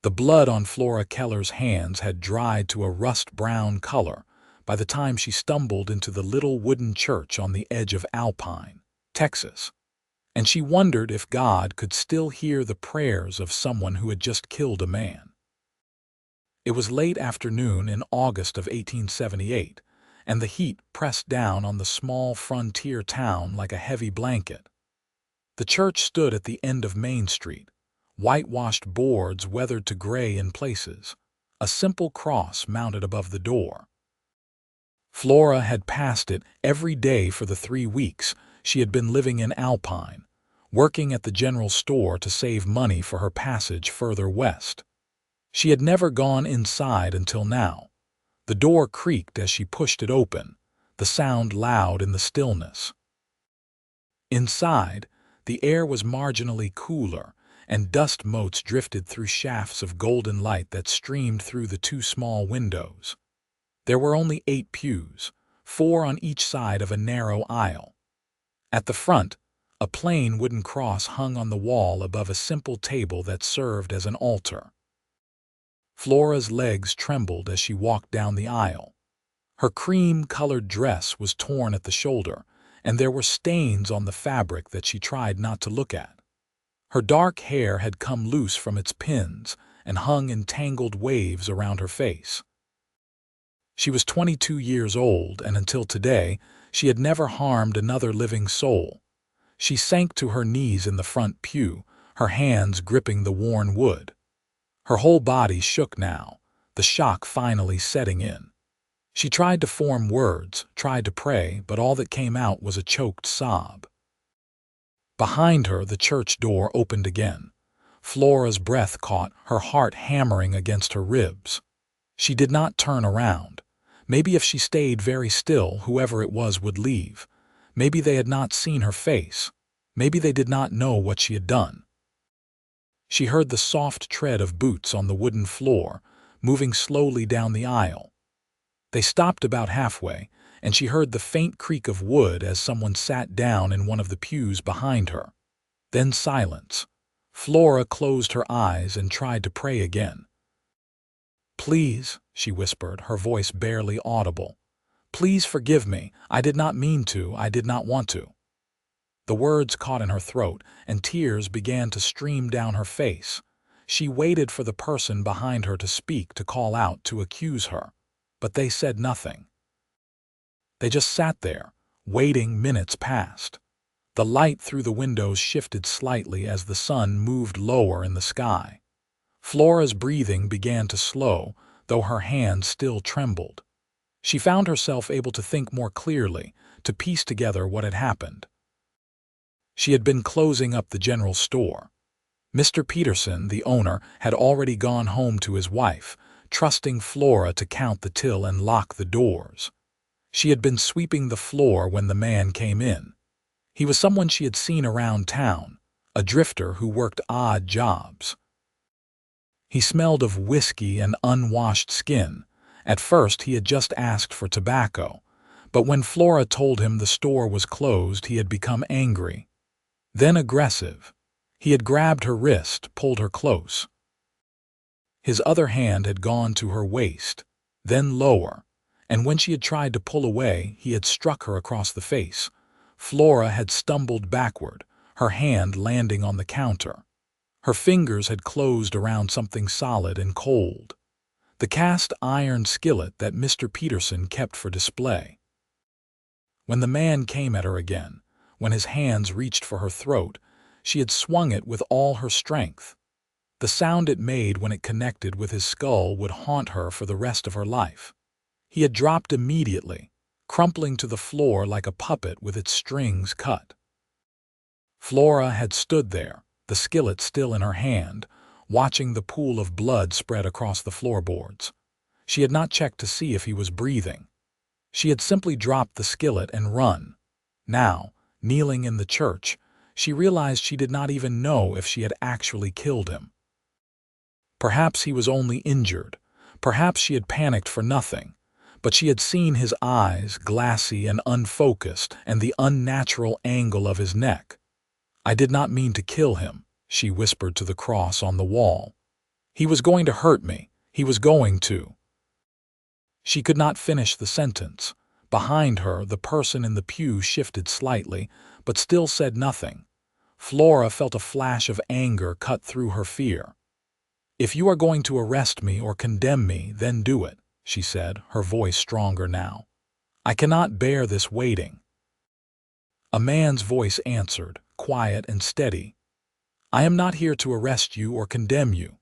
The blood on Flora Keller's hands had dried to a rust-brown color by the time she stumbled into the little wooden church on the edge of Alpine, Texas, and she wondered if God could still hear the prayers of someone who had just killed a man. It was late afternoon in August of 1878, and the heat pressed down on the small frontier town like a heavy blanket. The church stood at the end of Main Street, whitewashed boards weathered to gray in places, a simple cross mounted above the door. Flora had passed it every day for the 3 weeks she had been living in Alpine, working at the general store to save money for her passage further west. She had never gone inside until now. The door creaked as she pushed it open, the sound loud in the stillness. Inside, the air was marginally cooler, and dust motes drifted through shafts of golden light that streamed through the 2 small windows. There were only 8 pews, 4 on each side of a narrow aisle. At the front, a plain wooden cross hung on the wall above a simple table that served as an altar. Flora's legs trembled as she walked down the aisle. Her cream-colored dress was torn at the shoulder, and there were stains on the fabric that she tried not to look at. Her dark hair had come loose from its pins and hung in tangled waves around her face. She was 22 years old, and until today, she had never harmed another living soul. She sank to her knees in the front pew, her hands gripping the worn wood. Her whole body shook now, the shock finally setting in. She tried to form words, tried to pray, but all that came out was a choked sob. Behind her, the church door opened again. Flora's breath caught, her heart hammering against her ribs. She did not turn around. Maybe if she stayed very still, whoever it was would leave. Maybe they had not seen her face. Maybe they did not know what she had done. She heard the soft tread of boots on the wooden floor, moving slowly down the aisle. They stopped about halfway, and she heard the faint creak of wood as someone sat down in one of the pews behind her. Then silence. Flora closed her eyes and tried to pray again. "Please," she whispered, her voice barely audible. "Please forgive me. I did not mean to. I did not want to." The words caught in her throat, and tears began to stream down her face. She waited for the person behind her to speak, to call out, to accuse her. But they said nothing. They just sat there, waiting. Minutes passed. The light through the windows shifted slightly as the sun moved lower in the sky. Flora's breathing began to slow, though her hands still trembled. She found herself able to think more clearly, to piece together what had happened. She had been closing up the general store. Mr. Peterson, the owner, had already gone home to his wife, trusting Flora to count the till and lock the doors. She had been sweeping the floor when the man came in. He was someone she had seen around town, a drifter who worked odd jobs. He smelled of whiskey and unwashed skin. At first he had just asked for tobacco, but when Flora told him the store was closed, he had become angry. Then aggressive. He had grabbed her wrist, pulled her close. His other hand had gone to her waist, then lower, and when she had tried to pull away, he had struck her across the face. Flora had stumbled backward, her hand landing on the counter. Her fingers had closed around something solid and cold, the cast iron skillet that Mr. Peterson kept for display. When the man came at her again, when his hands reached for her throat, she had swung it with all her strength. The sound it made when it connected with his skull would haunt her for the rest of her life. He had dropped immediately, crumpling to the floor like a puppet with its strings cut. Flora had stood there, the skillet still in her hand, watching the pool of blood spread across the floorboards. She had not checked to see if he was breathing. She had simply dropped the skillet and run. Now, kneeling in the church, she realized she did not even know if she had actually killed him. Perhaps he was only injured. Perhaps she had panicked for nothing. But she had seen his eyes, glassy and unfocused, and the unnatural angle of his neck. "I did not mean to kill him," she whispered to the cross on the wall. He was going to hurt me. He was going to. She could not finish the sentence. Behind her, the person in the pew shifted slightly, but still said nothing. Flora felt a flash of anger cut through her fear. "If you are going to arrest me or condemn me, then do it," she said, her voice stronger now. "I cannot bear this waiting." A man's voice answered, quiet and steady. "I am not here to arrest you or condemn you."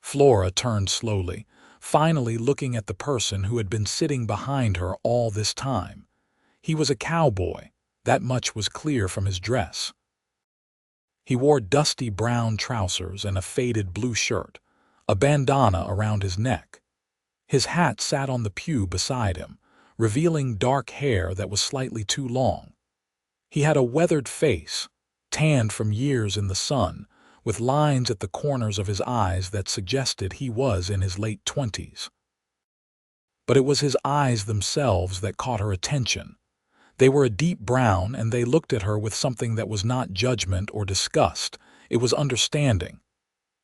Flora turned slowly, finally looking at the person who had been sitting behind her all this time. He was a cowboy. That much was clear from his dress. He wore dusty brown trousers and a faded blue shirt, a bandana around his neck. His hat sat on the pew beside him, revealing dark hair that was slightly too long. He had a weathered face, tanned from years in the sun, with lines at the corners of his eyes that suggested he was in his late 20s. But it was his eyes themselves that caught her attention. They were a deep brown, and they looked at her with something that was not judgment or disgust. It was understanding.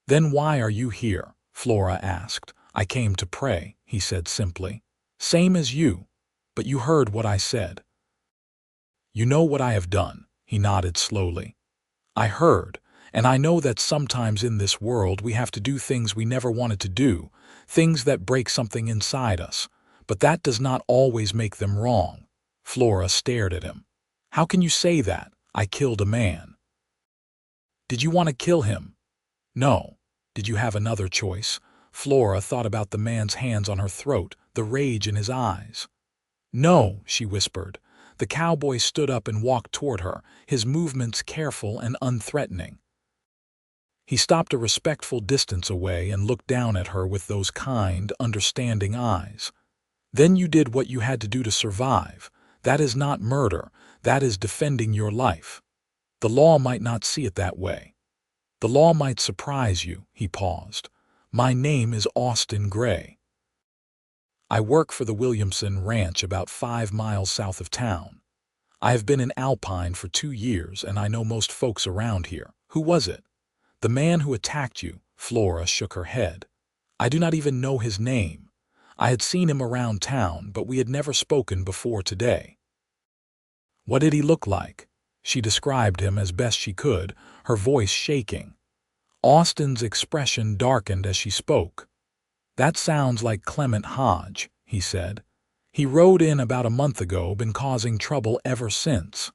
"Then why are you here?" Flora asked. "I came to pray," he said simply. "Same as you. But you heard what I said." "You know what I have done," he nodded slowly. "I heard, and I know that sometimes in this world we have to do things we never wanted to do, things that break something inside us, but that does not always make them wrong." Flora stared at him. "How can you say that? I killed a man." "Did you want to kill him?" "No." "Did you have another choice?" Flora thought about the man's hands on her throat, the rage in his eyes. "No," she whispered. The cowboy stood up and walked toward her, his movements careful and unthreatening. He stopped a respectful distance away and looked down at her with those kind, understanding eyes. "Then you did what you had to do to survive. That is not murder. That is defending your life. The law might not see it that way. The law might surprise you." He paused. "My name is Austin Gray. I work for the Williamson Ranch about 5 miles south of town. I have been in Alpine for 2 years, and I know most folks around here." "Who was it?" "The man who attacked you." Flora shook her head. "I do not even know his name. I had seen him around town, but we had never spoken before today." "What did he look like?" She described him as best she could, her voice shaking. Austin's expression darkened as she spoke. "That sounds like Clement Hodge," he said. "He rode in about a month ago, been causing trouble ever since.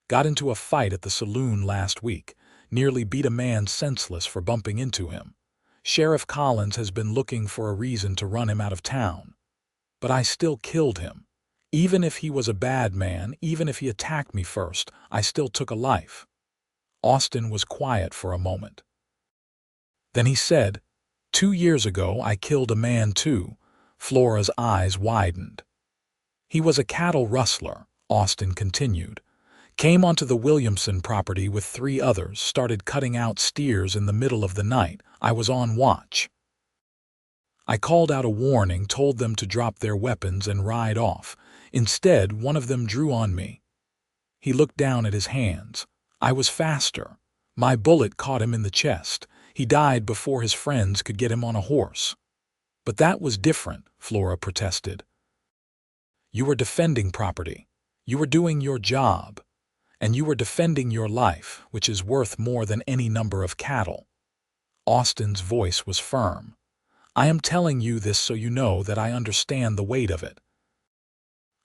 Got into a fight at the saloon last week, nearly beat a man senseless for bumping into him. Sheriff Collins has been looking for a reason to run him out of town. But I still killed him. Even if he was a bad man, even if he attacked me first, I still took a life." Austin was quiet for a moment. Then he said, "2 years ago I killed a man too." Flora's eyes widened. "He was a cattle rustler," Austin continued. "Came onto the Williamson property with 3 others, started cutting out steers in the middle of the night. I was on watch. I called out a warning, told them to drop their weapons and ride off. Instead, one of them drew on me." He looked down at his hands. "I was faster. My bullet caught him in the chest. He died before his friends could get him on a horse." "But that was different," Flora protested. "You were defending property. You were doing your job. And you were defending your life, which is worth more than any number of cattle." Austin's voice was firm. "I am telling you this so you know that I understand the weight of it.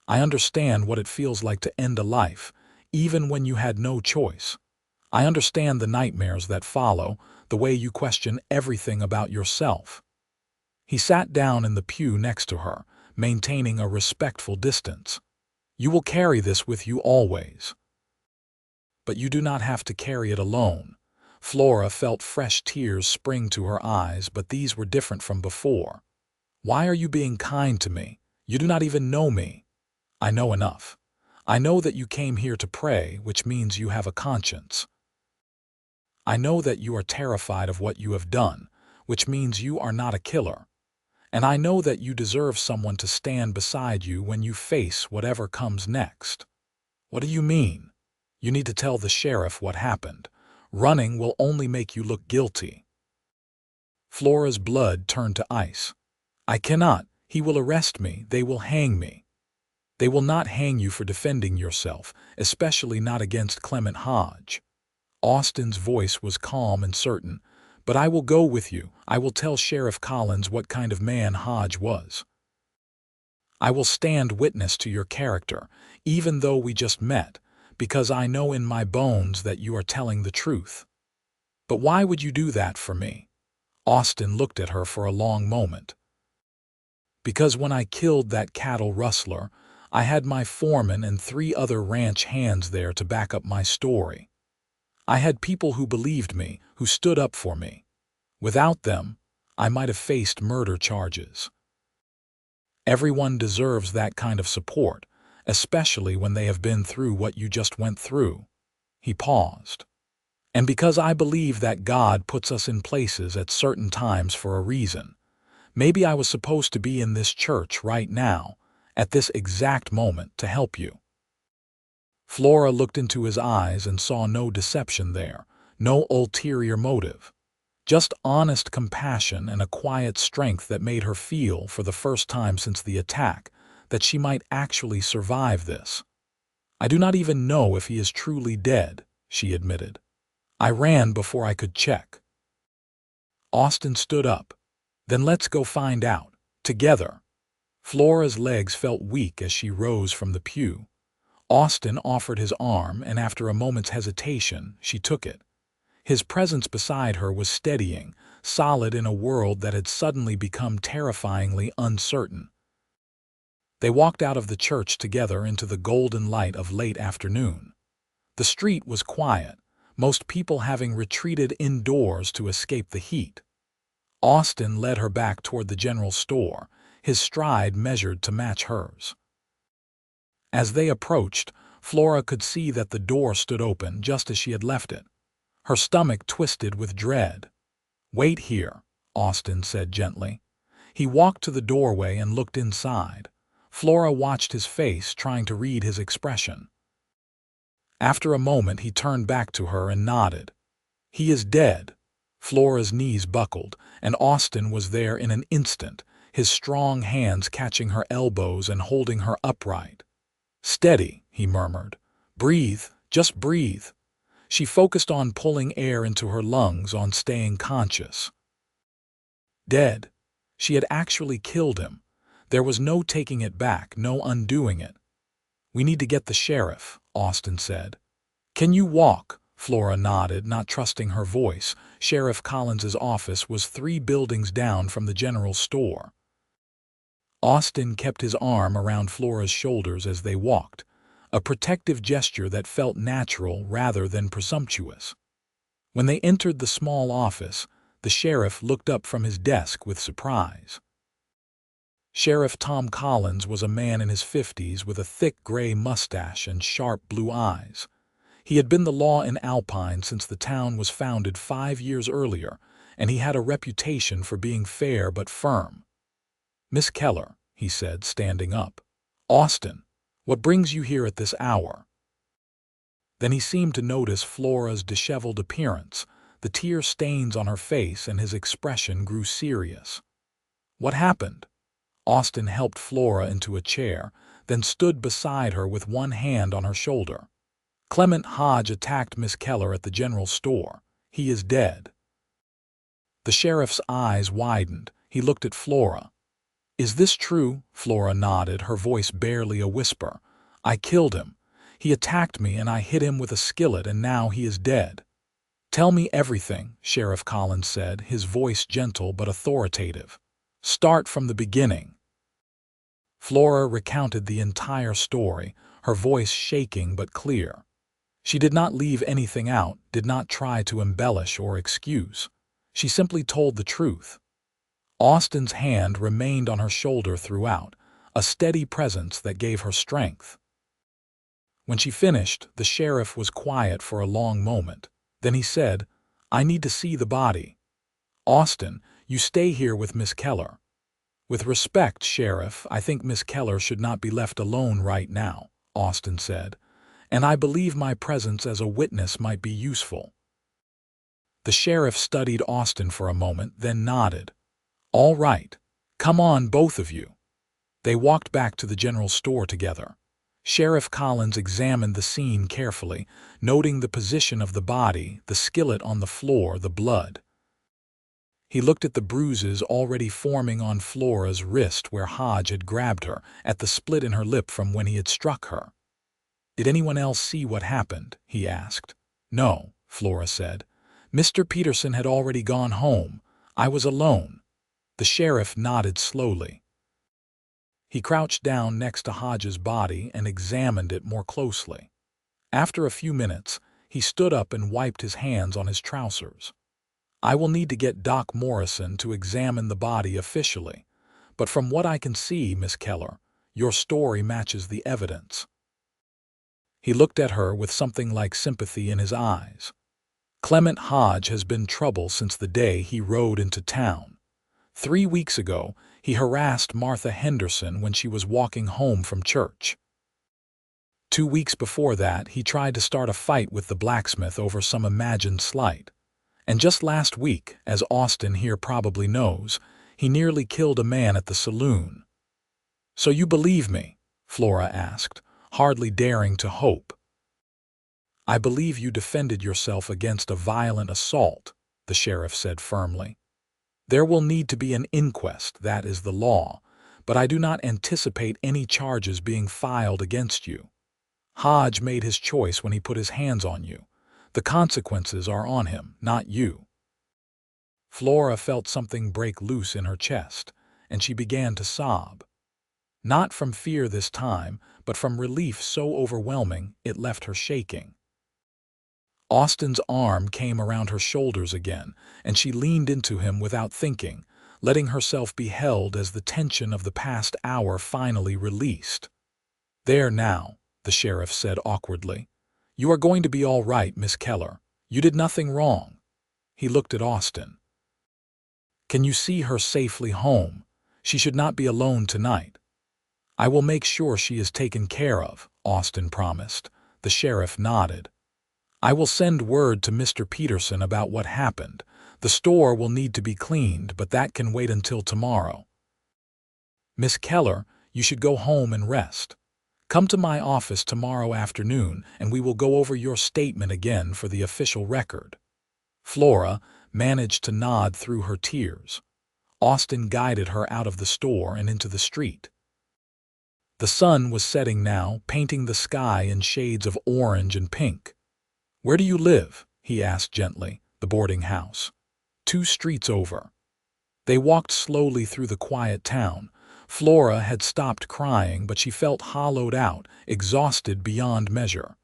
I understand what it feels like to end a life, even when you had no choice. I understand the nightmares that follow, the way you question everything about yourself." He sat down in the pew next to her, maintaining a respectful distance. "You will carry this with you always. But you do not have to carry it alone." Flora felt fresh tears spring to her eyes, but these were different from before. "Why are you being kind to me? You do not even know me." "I know enough. I know that you came here to pray, which means you have a conscience. I know that you are terrified of what you have done, which means you are not a killer. And I know that you deserve someone to stand beside you when you face whatever comes next." "What do you mean?" "You need to tell the sheriff what happened. Running will only make you look guilty." Flora's blood turned to ice. "I cannot. He will arrest me. They will hang me." "They will not hang you for defending yourself, especially not against Clement Hodge." Austin's voice was calm and certain. "But I will go with you. I will tell Sheriff Collins what kind of man Hodge was. I will stand witness to your character, even though we just met, because I know in my bones that you are telling the truth." "But why would you do that for me?" Austin looked at her for a long moment. "Because when I killed that cattle rustler, I had my foreman and 3 other ranch hands there to back up my story. I had people who believed me, who stood up for me. Without them, I might have faced murder charges. Everyone deserves that kind of support, especially when they have been through what you just went through." He paused. "And because I believe that God puts us in places at certain times for a reason. Maybe I was supposed to be in this church right now, at this exact moment, to help you." Flora looked into his eyes and saw no deception there, no ulterior motive. Just honest compassion and a quiet strength that made her feel, for the first time since the attack, that she might actually survive this. "I do not even know if he is truly dead," she admitted. "I ran before I could check." Austin stood up. "Then let's go find out, together." Flora's legs felt weak as she rose from the pew. Austin offered his arm, and after a moment's hesitation, she took it. His presence beside her was steadying, solid in a world that had suddenly become terrifyingly uncertain. They walked out of the church together into the golden light of late afternoon. The street was quiet, most people having retreated indoors to escape the heat. Austin led her back toward the general store, his stride measured to match hers. As they approached, Flora could see that the door stood open just as she had left it. Her stomach twisted with dread. "Wait here," Austin said gently. He walked to the doorway and looked inside. Flora watched his face, trying to read his expression. After a moment, he turned back to her and nodded. "He is dead." Flora's knees buckled, and Austin was there in an instant, his strong hands catching her elbows and holding her upright. "Steady," he murmured. "Breathe, just breathe." She focused on pulling air into her lungs, on staying conscious. Dead. She had actually killed him. There was no taking it back, no undoing it. "We need to get the sheriff," Austin said. "Can you walk?" Flora nodded, not trusting her voice. Sheriff Collins's office was 3 buildings down from the general store. Austin kept his arm around Flora's shoulders as they walked, a protective gesture that felt natural rather than presumptuous. When they entered the small office, the sheriff looked up from his desk with surprise. Sheriff Tom Collins was a man in his 50s with a thick gray mustache and sharp blue eyes. He had been the law in Alpine since the town was founded 5 years earlier, and he had a reputation for being fair but firm. "Miss Keller," he said, standing up. "Austin, what brings you here at this hour?" Then he seemed to notice Flora's disheveled appearance, the tear stains on her face, and his expression grew serious. "What happened?" Austin helped Flora into a chair, then stood beside her with one hand on her shoulder. "Clement Hodge attacked Miss Keller at the general store. He is dead." The sheriff's eyes widened. He looked at Flora. "Is this true?" Flora nodded, her voice barely a whisper. "I killed him. He attacked me and I hit him with a skillet, and now he is dead." "Tell me everything," Sheriff Collins said, his voice gentle but authoritative. "Start from the beginning." Flora recounted the entire story, her voice shaking but clear. She did not leave anything out, did not try to embellish or excuse. She simply told the truth. Austin's hand remained on her shoulder throughout, a steady presence that gave her strength. When she finished, the sheriff was quiet for a long moment. Then he said, "I need to see the body. Austin, you stay here with Miss Keller." "With respect, Sheriff, I think Miss Keller should not be left alone right now," Austin said, "and I believe my presence as a witness might be useful." The sheriff studied Austin for a moment, then nodded. "All right. Come on, both of you." They walked back to the general store together. Sheriff Collins examined the scene carefully, noting the position of the body, the skillet on the floor, the blood. He looked at the bruises already forming on Flora's wrist where Hodge had grabbed her, at the split in her lip from when he had struck her. "Did anyone else see what happened?" he asked. "No," Flora said. "Mr. Peterson had already gone home. I was alone." The sheriff nodded slowly. He crouched down next to Hodge's body and examined it more closely. After a few minutes, he stood up and wiped his hands on his trousers. "I will need to get Doc Morrison to examine the body officially, but from what I can see, Miss Keller, your story matches the evidence." He looked at her with something like sympathy in his eyes. "Clement Hodge has been trouble since the day he rode into town. 3 weeks ago, he harassed Martha Henderson when she was walking home from church. 2 weeks before that, he tried to start a fight with the blacksmith over some imagined slight. And just last week, as Austin here probably knows, he nearly killed a man at the saloon." "So you believe me?" Flora asked, hardly daring to hope. "I believe you defended yourself against a violent assault," the sheriff said firmly. "There will need to be an inquest, that is the law, but I do not anticipate any charges being filed against you. Hodge made his choice when he put his hands on you. The consequences are on him, not you." Flora felt something break loose in her chest, and she began to sob. Not from fear this time, but from relief so overwhelming it left her shaking. Austin's arm came around her shoulders again, and she leaned into him without thinking, letting herself be held as the tension of the past hour finally released. "There now," the sheriff said awkwardly. "You are going to be all right, Miss Keller. You did nothing wrong." He looked at Austin. "Can you see her safely home? She should not be alone tonight." "I will make sure she is taken care of," Austin promised. The sheriff nodded. "I will send word to Mr. Peterson about what happened. The store will need to be cleaned, but that can wait until tomorrow. Miss Keller, you should go home and rest. Come to my office tomorrow afternoon, and we will go over your statement again for the official record." Flora managed to nod through her tears. Austin guided her out of the store and into the street. The sun was setting now, painting the sky in shades of orange and pink. "Where do you live?" he asked gently. "The boarding house." "2 streets over." They walked slowly through the quiet town. Flora had stopped crying, but she felt hollowed out, exhausted beyond measure.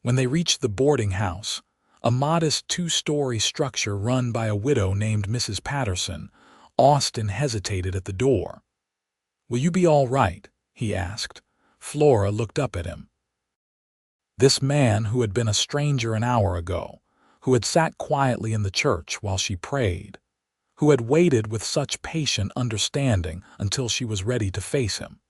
When they reached the boarding house, a modest 2-story structure run by a widow named Mrs. Patterson, Austin hesitated at the door. "Will you be all right?" he asked. Flora looked up at him. This man who had been a stranger an hour ago, who had sat quietly in the church while she prayed, who had waited with such patient understanding until she was ready to face him.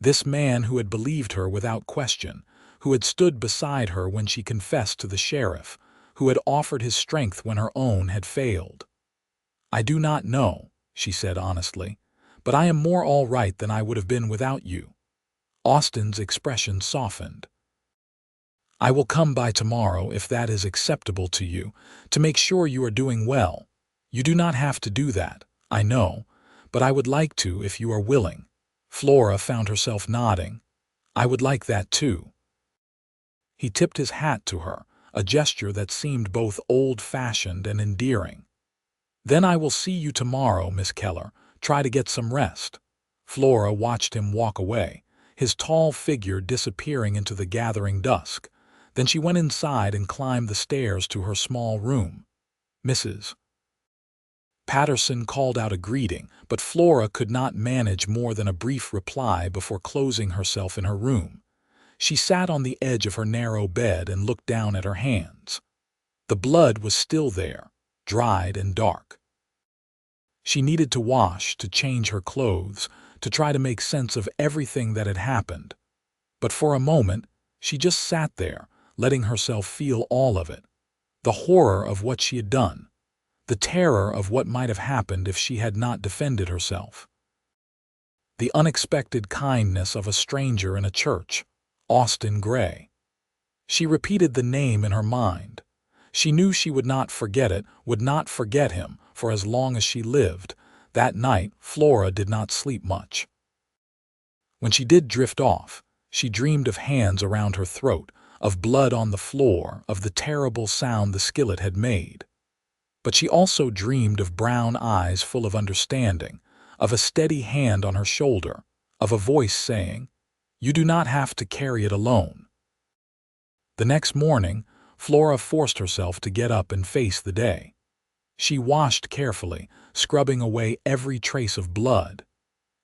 This man who had believed her without question, who had stood beside her when she confessed to the sheriff, who had offered his strength when her own had failed. "I do not know," she said honestly, "but I am more all right than I would have been without you." Austin's expression softened. "I will come by tomorrow, if that is acceptable to you, to make sure you are doing well. You do not have to do that, I know, but I would like to if you are willing." Flora found herself nodding. "I would like that too." He tipped his hat to her, a gesture that seemed both old-fashioned and endearing. "Then I will see you tomorrow, Miss Keller. Try to get some rest." Flora watched him walk away, his tall figure disappearing into the gathering dusk. Then she went inside and climbed the stairs to her small room. Mrs. Patterson called out a greeting, but Flora could not manage more than a brief reply before closing herself in her room. She sat on the edge of her narrow bed and looked down at her hands. The blood was still there, dried and dark. She needed to wash, to change her clothes, to try to make sense of everything that had happened. But for a moment, she just sat there, letting herself feel all of it. The horror of what she had done. The terror of what might have happened if she had not defended herself. The unexpected kindness of a stranger in a church. Austin Gray. She repeated the name in her mind. She knew she would not forget it, would not forget him, for as long as she lived. That night, Flora did not sleep much. When she did drift off, she dreamed of hands around her throat, of blood on the floor, of the terrible sound the skillet had made. But she also dreamed of brown eyes full of understanding, of a steady hand on her shoulder, of a voice saying, "You do not have to carry it alone." The next morning, Flora forced herself to get up and face the day. She washed carefully, scrubbing away every trace of blood.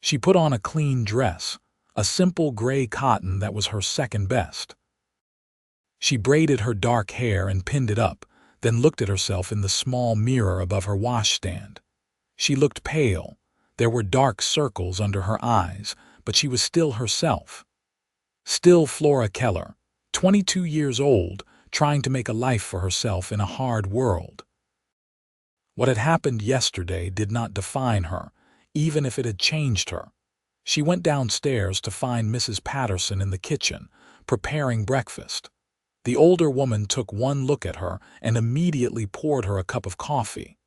She put on a clean dress, a simple gray cotton that was her second best. She braided her dark hair and pinned it up, then looked at herself in the small mirror above her washstand. She looked pale. There were dark circles under her eyes, but she was still herself. Still Flora Keller, 22 years old, trying to make a life for herself in a hard world. What had happened yesterday did not define her, even if it had changed her. She went downstairs to find Mrs. Patterson in the kitchen, preparing breakfast. The older woman took one look at her and immediately poured her a cup of coffee.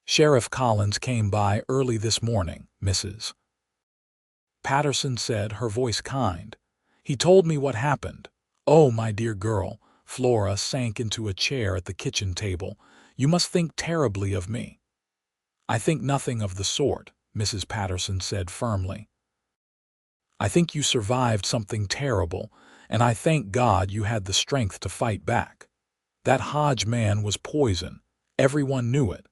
"Sheriff Collins came by early this morning, Mrs. Patterson said, her voice kind. He told me what happened." "Oh, my dear girl," Flora sank into a chair at the kitchen table. "You must think terribly of me." "I think nothing of the sort," Mrs. Patterson said firmly. "I think you survived something terrible, and I thank God you had the strength to fight back. That Hodge man was poison. Everyone knew it.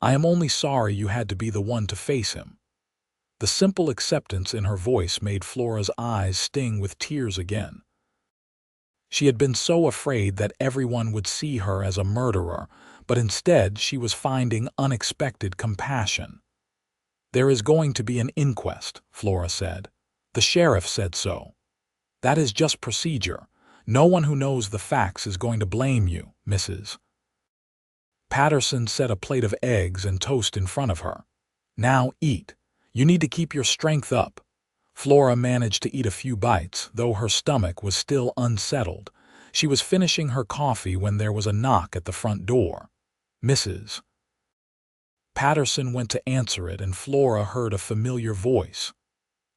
I am only sorry you had to be the one to face him." The simple acceptance in her voice made Flora's eyes sting with tears again. She had been so afraid that everyone would see her as a murderer, but instead she was finding unexpected compassion. "There is going to be an inquest," Flora said. "The sheriff said so. That is just procedure. No one who knows the facts is going to blame you, Mrs. Patterson set a plate of eggs and toast in front of her. "Now eat. You need to keep your strength up." Flora managed to eat a few bites, though her stomach was still unsettled. She was finishing her coffee when there was a knock at the front door. Mrs. Patterson went to answer it, and Flora heard a familiar voice.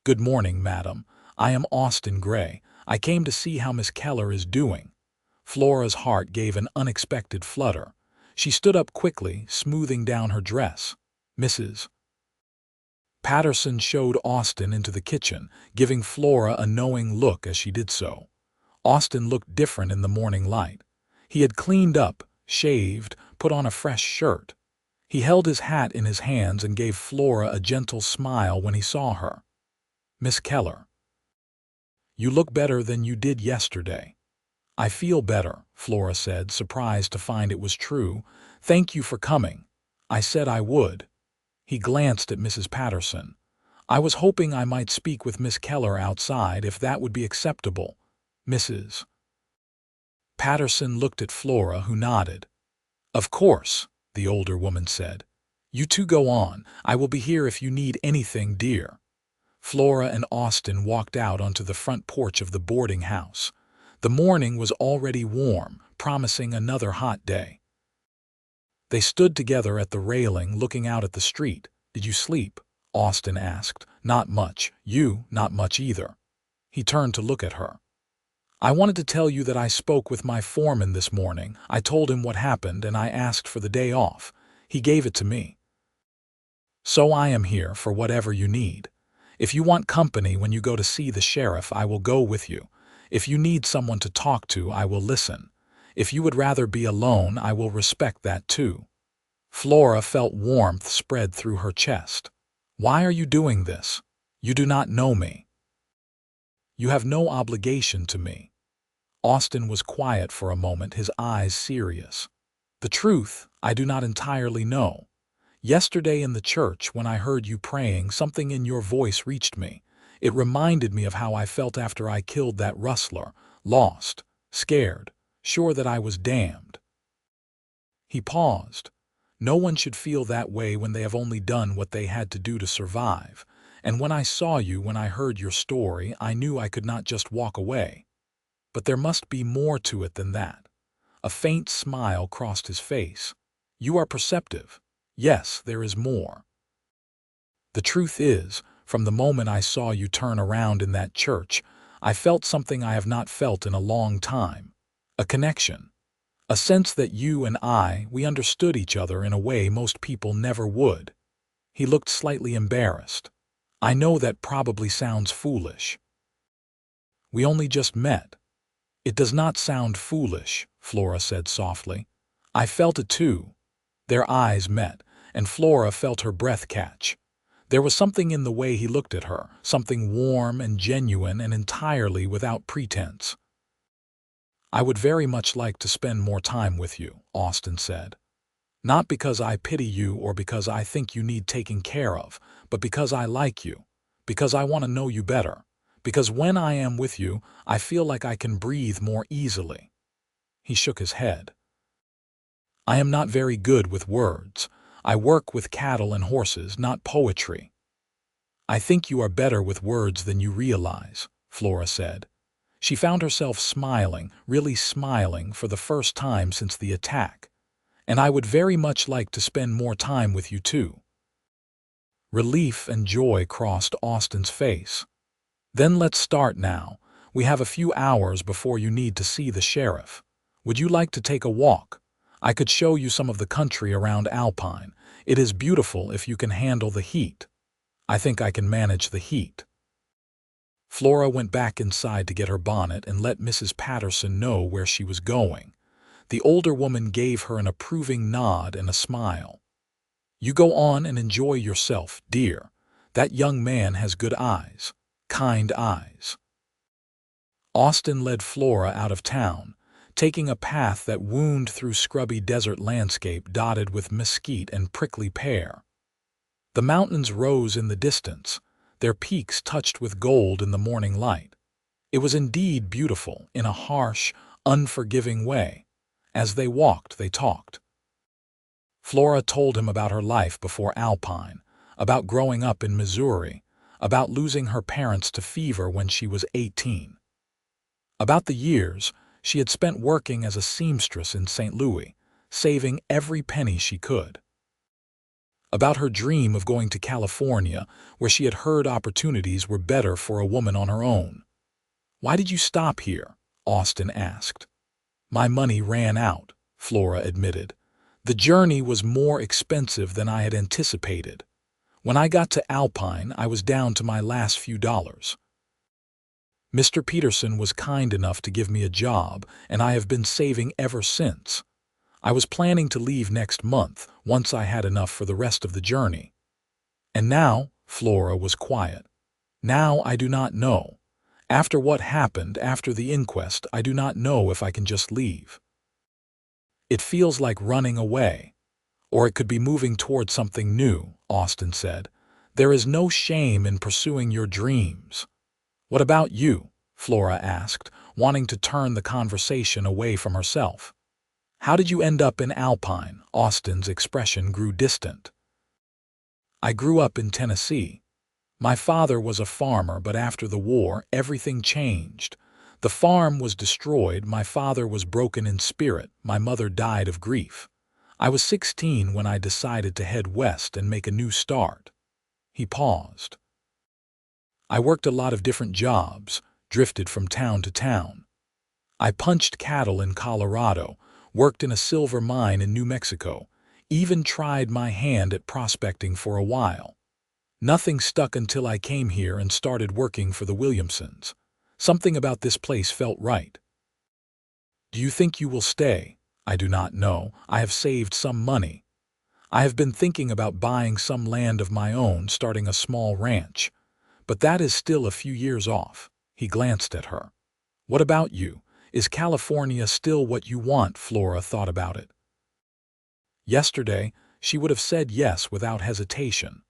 "Good morning, madam. I am Austin Gray. I came to see how Miss Keller is doing." Flora's heart gave an unexpected flutter. She stood up quickly, smoothing down her dress. Mrs. Patterson showed Austin into the kitchen, giving Flora a knowing look as she did so. Austin looked different in the morning light. He had cleaned up, shaved, put on a fresh shirt. He held his hat in his hands and gave Flora a gentle smile when he saw her. "Miss Keller, you look better than you did yesterday." "I feel better," Flora said, surprised to find it was true. "Thank you for coming. I said I would." He glanced at Mrs. Patterson. "I was hoping I might speak with Miss Keller outside, if that would be acceptable." Mrs. Patterson looked at Flora, who nodded. "Of course," the older woman said. "You two go on. I will be here if you need anything, dear." Flora and Austin walked out onto the front porch of the boarding house. The morning was already warm, promising another hot day. They stood together at the railing, looking out at the street. "Did you sleep?" Austin asked. "Not much. You, not much either." He turned to look at her. "I wanted to tell you that I spoke with my foreman this morning. I told him what happened, and I asked for the day off. He gave it to me. So I am here for whatever you need. If you want company when you go to see the sheriff, I will go with you. If you need someone to talk to, I will listen. If you would rather be alone, I will respect that too." Flora felt warmth spread through her chest. "Why are you doing this? You do not know me. You have no obligation to me." Austin was quiet for a moment, his eyes serious. "The truth, I do not entirely know. Yesterday in the church, when I heard you praying, something in your voice reached me. It reminded me of how I felt after I killed that rustler, lost, scared, sure that I was damned." He paused. No one should feel that way when they have only done what they had to do to survive. And when I saw you, when I heard your story, I knew I could not just walk away. But there must be more to it than that. A faint smile crossed his face. You are perceptive. Yes, there is more. The truth is, from the moment I saw you turn around in that church, I felt something I have not felt in a long time. A connection. A sense that you and we understood each other in a way most people never would. He looked slightly embarrassed. I know that probably sounds foolish. We only just met. It does not sound foolish, Flora said softly. I felt it too. Their eyes met, and Flora felt her breath catch. There was something in the way he looked at her, something warm and genuine and entirely without pretense. I would very much like to spend more time with you, Austin said. Not because I pity you or because I think you need taking care of, but because I like you, because I want to know you better, because when I am with you, I feel like I can breathe more easily. He shook his head. I am not very good with words. I work with cattle and horses, not poetry. I think you are better with words than you realize, Flora said. She found herself smiling, really smiling, for the first time since the attack. And I would very much like to spend more time with you too. Relief and joy crossed Austin's face. Then let's start now. We have a few hours before you need to see the sheriff. Would you like to take a walk? I could show you some of the country around Alpine. It is beautiful if you can handle the heat. I think I can manage the heat. Flora went back inside to get her bonnet and let Mrs. Patterson know where she was going. The older woman gave her an approving nod and a smile. You go on and enjoy yourself, dear. That young man has good eyes, kind eyes. Austin led Flora out of town, taking a path that wound through scrubby desert landscape dotted with mesquite and prickly pear. The mountains rose in the distance, their peaks touched with gold in the morning light. It was indeed beautiful in a harsh, unforgiving way. As they walked, they talked. Flora told him about her life before Alpine, about growing up in Missouri, about losing her parents to fever when she was 18. About the years she had spent working as a seamstress in St. Louis, saving every penny she could. About her dream of going to California, where she had heard opportunities were better for a woman on her own. Why did you stop here? Austin asked. My money ran out, Flora admitted. The journey was more expensive than I had anticipated. When I got to Alpine, I was down to my last few dollars. Mr. Peterson was kind enough to give me a job, and I have been saving ever since. I was planning to leave next month, once I had enough for the rest of the journey. And now, Flora was quiet. Now I do not know. After what happened after the inquest, I do not know if I can just leave. It feels like running away. Or it could be moving toward something new, Austin said. There is no shame in pursuing your dreams. What about you? Flora asked, wanting to turn the conversation away from herself. How did you end up in Alpine? Austin's expression grew distant. I grew up in Tennessee. My father was a farmer, but after the war, everything changed. The farm was destroyed, my father was broken in spirit, my mother died of grief. I was 16 when I decided to head west and make a new start. He paused. I worked a lot of different jobs, drifted from town to town. I punched cattle in Colorado, worked in a silver mine in New Mexico, even tried my hand at prospecting for a while. Nothing stuck until I came here and started working for the Williamsons. Something about this place felt right. Do you think you will stay? I do not know. I have saved some money. I have been thinking about buying some land of my own, starting a small ranch. But that is still a few years off. He glanced at her. What about you? Is California still what you want? Flora thought about it. Yesterday, she would have said yes without hesitation.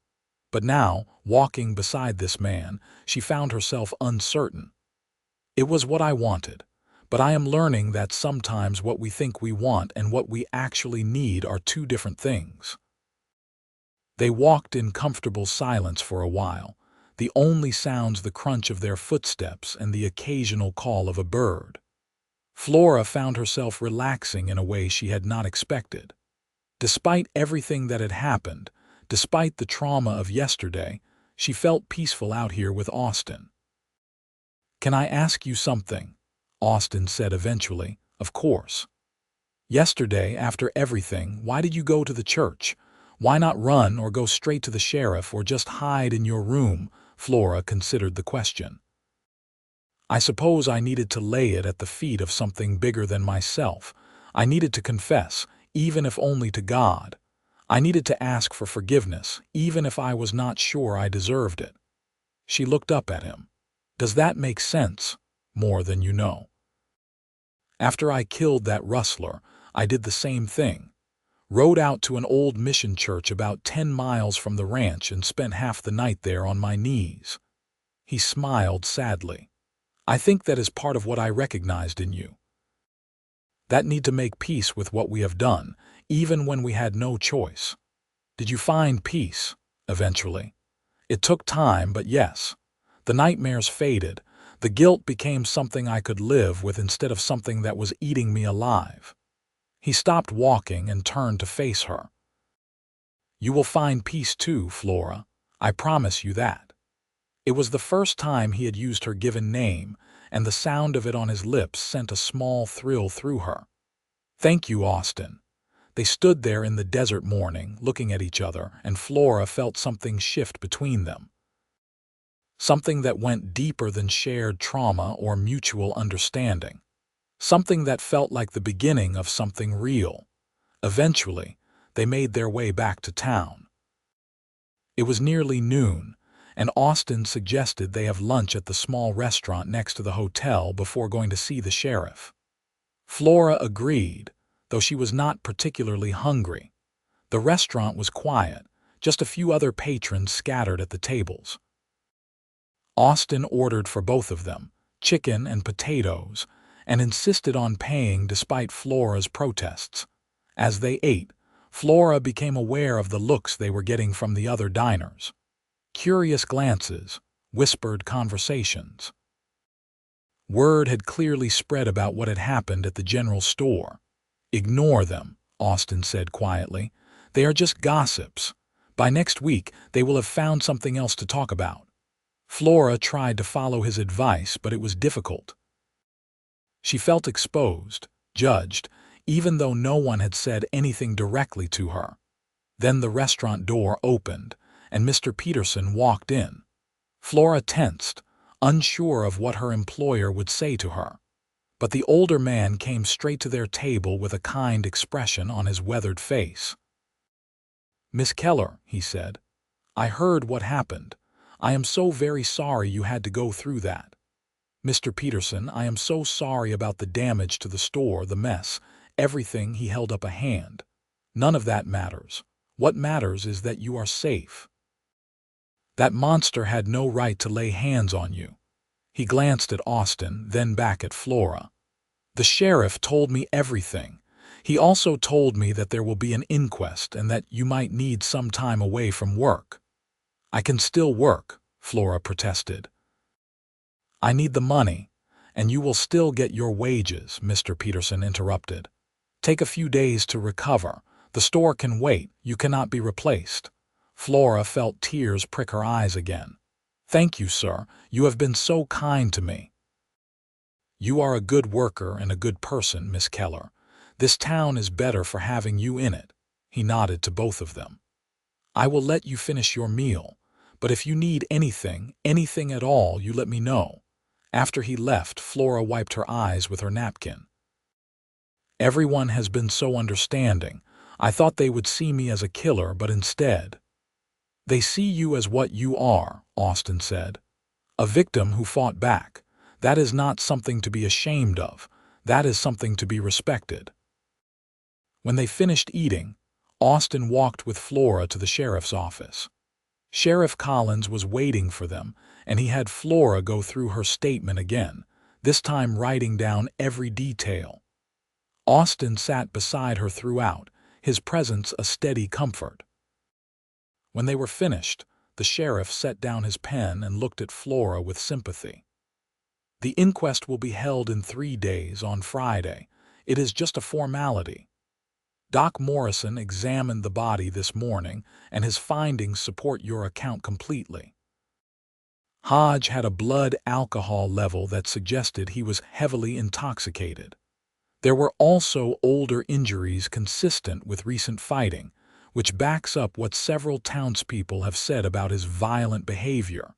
But now, walking beside this man, she found herself uncertain. It was what I wanted, but I am learning that sometimes what we think we want and what we actually need are two different things." They walked in comfortable silence for a while, the only sounds the crunch of their footsteps and the occasional call of a bird. Flora found herself relaxing in a way she had not expected. Despite everything that had happened, despite the trauma of yesterday, she felt peaceful out here with Austin. "Can I ask you something?" Austin said eventually. "Of course." "Yesterday, after everything, why did you go to the church? Why not run or go straight to the sheriff or just hide in your room?" Flora considered the question. "I suppose I needed to lay it at the feet of something bigger than myself. I needed to confess, even if only to God. I needed to ask for forgiveness, even if I was not sure I deserved it." She looked up at him. "Does that make sense? More than you know. After I killed that rustler, I did the same thing. Rode out to an old mission church about 10 miles from the ranch and spent half the night there on my knees." He smiled sadly. "I think that is part of what I recognized in you. That need to make peace with what we have done, even when we had no choice." "Did you find peace, eventually?" "It took time, but yes. The nightmares faded. The guilt became something I could live with instead of something that was eating me alive." He stopped walking and turned to face her. "You will find peace too, Flora. I promise you that." It was the first time he had used her given name, and the sound of it on his lips sent a small thrill through her. "Thank you, Austin." They stood there in the desert morning, looking at each other, and Flora felt something shift between them. Something that went deeper than shared trauma or mutual understanding. Something that felt like the beginning of something real. Eventually, they made their way back to town. It was nearly noon, and Austin suggested they have lunch at the small restaurant next to the hotel before going to see the sheriff. Flora agreed, though she was not particularly hungry. The restaurant was quiet, just a few other patrons scattered at the tables. Austin ordered for both of them, chicken and potatoes, and insisted on paying despite Flora's protests. As they ate, Flora became aware of the looks they were getting from the other diners. Curious glances, whispered conversations. Word had clearly spread about what had happened at the general store. "Ignore them," Austin said quietly. "They are just gossips. By next week, they will have found something else to talk about." Flora tried to follow his advice, but it was difficult. She felt exposed, judged, even though no one had said anything directly to her. Then the restaurant door opened, and Mr. Peterson walked in. Flora tensed, unsure of what her employer would say to her. But the older man came straight to their table with a kind expression on his weathered face. "Miss Keller," he said, "I heard what happened. I am so very sorry you had to go through that. Mr. Peterson, I am so sorry about the damage to the store, the mess, everything." He held up a hand. "None of that matters. What matters is that you are safe. That monster had no right to lay hands on you." He glanced at Austin, then back at Flora. "The sheriff told me everything. He also told me that there will be an inquest and that you might need some time away from work." "I can still work," Flora protested. "I need the money, and you will still get your wages," Mr. Peterson interrupted. "Take a few days to recover. The store can wait. You cannot be replaced." Flora felt tears prick her eyes again. "Thank you, sir. You have been so kind to me." "You are a good worker and a good person, Miss Keller. This town is better for having you in it." He nodded to both of them. "I will let you finish your meal, but if you need anything, anything at all, you let me know." After he left, Flora wiped her eyes with her napkin. "Everyone has been so understanding. I thought they would see me as a killer, but instead—" "They see you as what you are," Austin said. "A victim who fought back. That is not something to be ashamed of. That is something to be respected." When they finished eating, Austin walked with Flora to the sheriff's office. Sheriff Collins was waiting for them, and he had Flora go through her statement again, this time writing down every detail. Austin sat beside her throughout, his presence a steady comfort. When they were finished, the sheriff set down his pen and looked at Flora with sympathy. "The inquest will be held in 3 days on Friday. It is just a formality. Doc Morrison examined the body this morning, and his findings support your account completely. Hodge had a blood alcohol level that suggested he was heavily intoxicated. There were also older injuries consistent with recent fighting, which backs up what several townspeople have said about his violent behavior."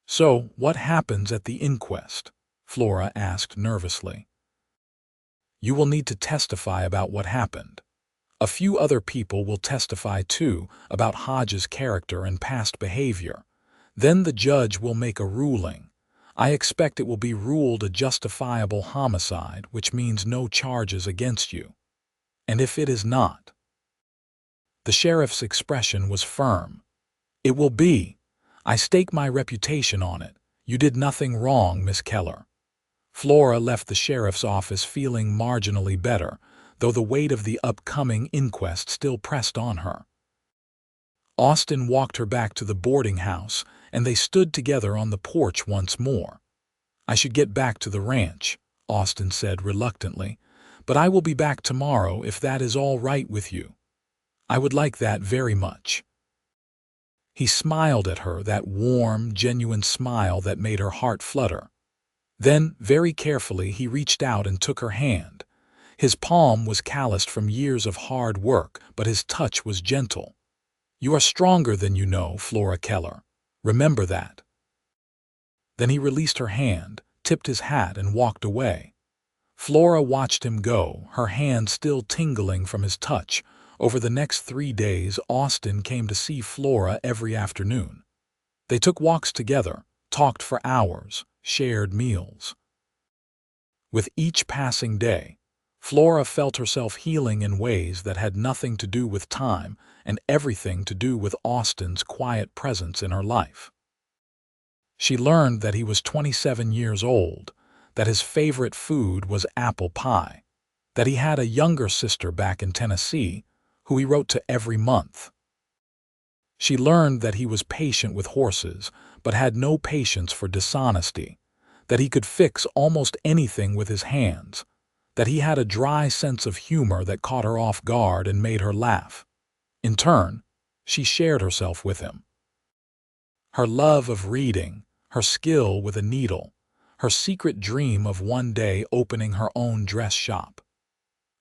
"So, what happens at the inquest?" Flora asked nervously. "You will need to testify about what happened. A few other people will testify too about Hodge's character and past behavior. Then the judge will make a ruling. I expect it will be ruled a justifiable homicide, which means no charges against you. And if it is not—" The sheriff's expression was firm. "It will be. I stake my reputation on it. You did nothing wrong, Miss Keller." Flora left the sheriff's office feeling marginally better, though the weight of the upcoming inquest still pressed on her. Austin walked her back to the boarding house, and they stood together on the porch once more. "I should get back to the ranch," Austin said reluctantly, "but I will be back tomorrow if that is all right with you." "I would like that very much." He smiled at her, that warm, genuine smile that made her heart flutter. Then, very carefully, he reached out and took her hand. His palm was calloused from years of hard work, but his touch was gentle. "You are stronger than you know, Flora Keller. Remember that." Then he released her hand, tipped his hat, and walked away. Flora watched him go, her hand still tingling from his touch. Over the next 3 days, Austin came to see Flora every afternoon. They took walks together, talked for hours, shared meals. With each passing day, Flora felt herself healing in ways that had nothing to do with time and everything to do with Austin's quiet presence in her life. She learned that he was 27 years old, that his favorite food was apple pie, that he had a younger sister back in Tennessee who he wrote to every month. She learned that he was patient with horses, but had no patience for dishonesty, that he could fix almost anything with his hands, that he had a dry sense of humor that caught her off guard and made her laugh. In turn, she shared herself with him. Her love of reading, her skill with a needle, her secret dream of one day opening her own dress shop,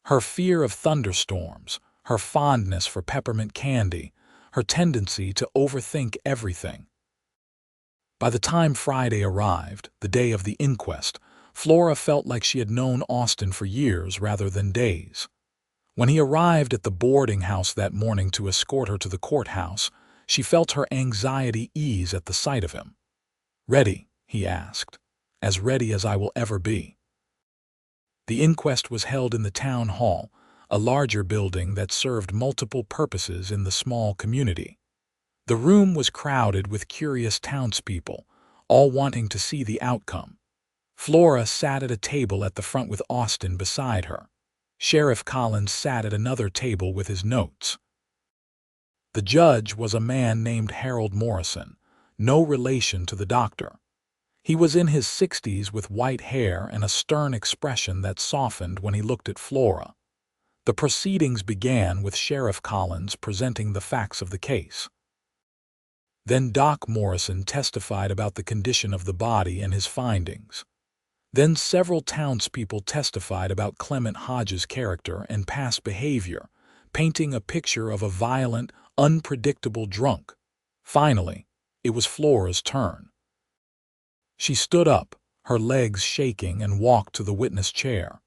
her fear of thunderstorms, her fondness for peppermint candy, her tendency to overthink everything. By the time Friday arrived, the day of the inquest, Flora felt like she had known Austin for years rather than days. When he arrived at the boarding house that morning to escort her to the courthouse, she felt her anxiety ease at the sight of him. "Ready?" he asked. "As ready as I will ever be." The inquest was held in the town hall, a larger building that served multiple purposes in the small community. The room was crowded with curious townspeople, all wanting to see the outcome. Flora sat at a table at the front with Austin beside her. Sheriff Collins sat at another table with his notes. The judge was a man named Harold Morrison, no relation to the doctor. He was in his 60s with white hair and a stern expression that softened when he looked at Flora. The proceedings began with Sheriff Collins presenting the facts of the case. Then Doc Morrison testified about the condition of the body and his findings. Then several townspeople testified about Clement Hodges' character and past behavior, painting a picture of a violent, unpredictable drunk. Finally, it was Flora's turn. She stood up, her legs shaking, and walked to the witness chair.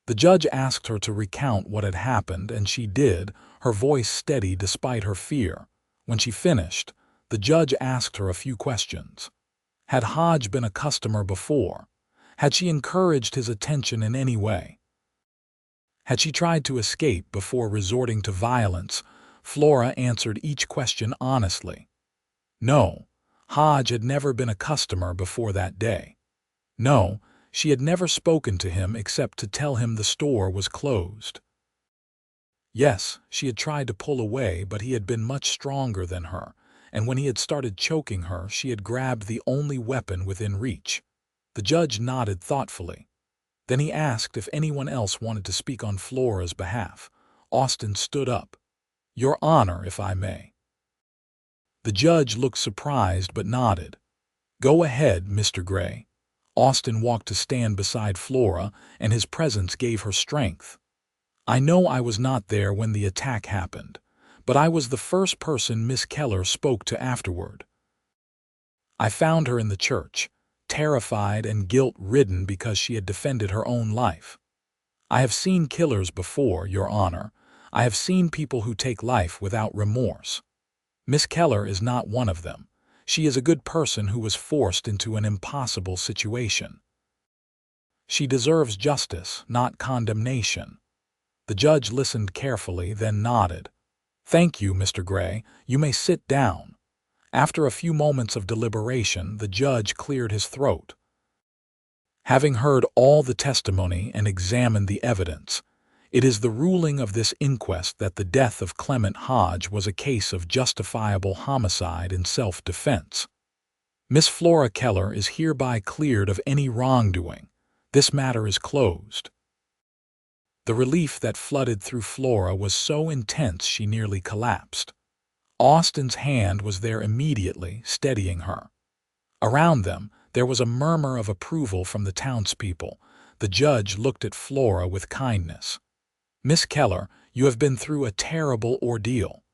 The judge asked her to recount what had happened, and she did, her voice steady despite her fear. When she finished, the judge asked her a few questions. Had Hodge been a customer before? Had she encouraged his attention in any way? Had she tried to escape before resorting to violence? Flora answered each question honestly. No, Hodge had never been a customer before that day. No, She had never spoken to him except to tell him the store was closed. Yes, she had tried to pull away, but he had been much stronger than her, and when he had started choking her, she had grabbed the only weapon within reach. The judge nodded thoughtfully. Then he asked if anyone else wanted to speak on Flora's behalf. Austin stood up. "Your Honor, if I may." The judge looked surprised but nodded. "Go ahead, Mr. Gray." Austin walked to stand beside Flora, and his presence gave her strength. "I know I was not there when the attack happened, but I was the first person Miss Keller spoke to afterward. I found her in the church, terrified and guilt-ridden because she had defended her own life. I have seen killers before, Your Honor. I have seen people who take life without remorse. Miss Keller is not one of them. She is a good person who was forced into an impossible situation. She deserves justice, not condemnation." The judge listened carefully, then nodded. "Thank you, Mr. Gray. You may sit down." After a few moments of deliberation, the judge cleared his throat. "Having heard all the testimony and examined the evidence, it is the ruling of this inquest that the death of Clement Hodge was a case of justifiable homicide in self-defense. Miss Flora Keller is hereby cleared of any wrongdoing. This matter is closed." The relief that flooded through Flora was so intense she nearly collapsed. Austin's hand was there immediately, steadying her. Around them, there was a murmur of approval from the townspeople. The judge looked at Flora with kindness. "Miss Keller, you have been through a terrible ordeal.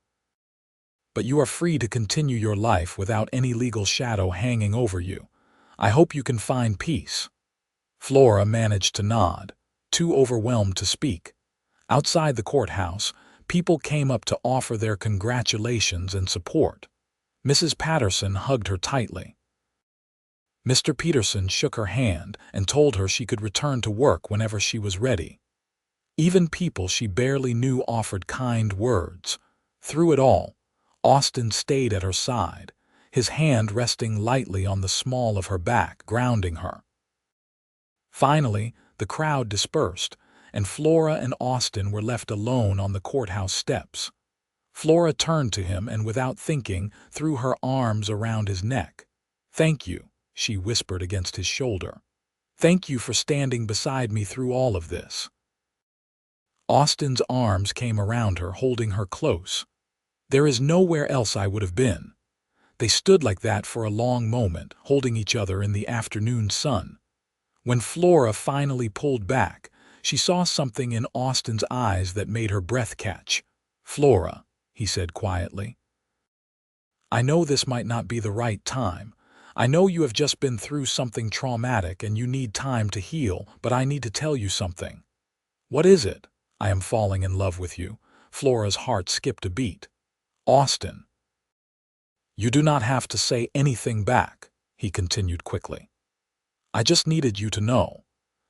But you are free to continue your life without any legal shadow hanging over you. I hope you can find peace." Flora managed to nod, too overwhelmed to speak. Outside the courthouse, people came up to offer their congratulations and support. Mrs. Patterson hugged her tightly. Mr. Peterson shook her hand and told her she could return to work whenever she was ready. Even people she barely knew offered kind words. Through it all, Austin stayed at her side, his hand resting lightly on the small of her back, grounding her. Finally, the crowd dispersed, and Flora and Austin were left alone on the courthouse steps. Flora turned to him and, without thinking, threw her arms around his neck. "Thank you," she whispered against his shoulder. "Thank you for standing beside me through all of this." Austin's arms came around her, holding her close. "There is nowhere else I would have been." They stood like that for a long moment, holding each other in the afternoon sun. When Flora finally pulled back, she saw something in Austin's eyes that made her breath catch. "Flora," he said quietly, "I know this might not be the right time. I know you have just been through something traumatic and you need time to heal, but I need to tell you something." "What is it?" "I am falling in love with you." Flora's heart skipped a beat. "Austin." "You do not have to say anything back," he continued quickly. "I just needed you to know.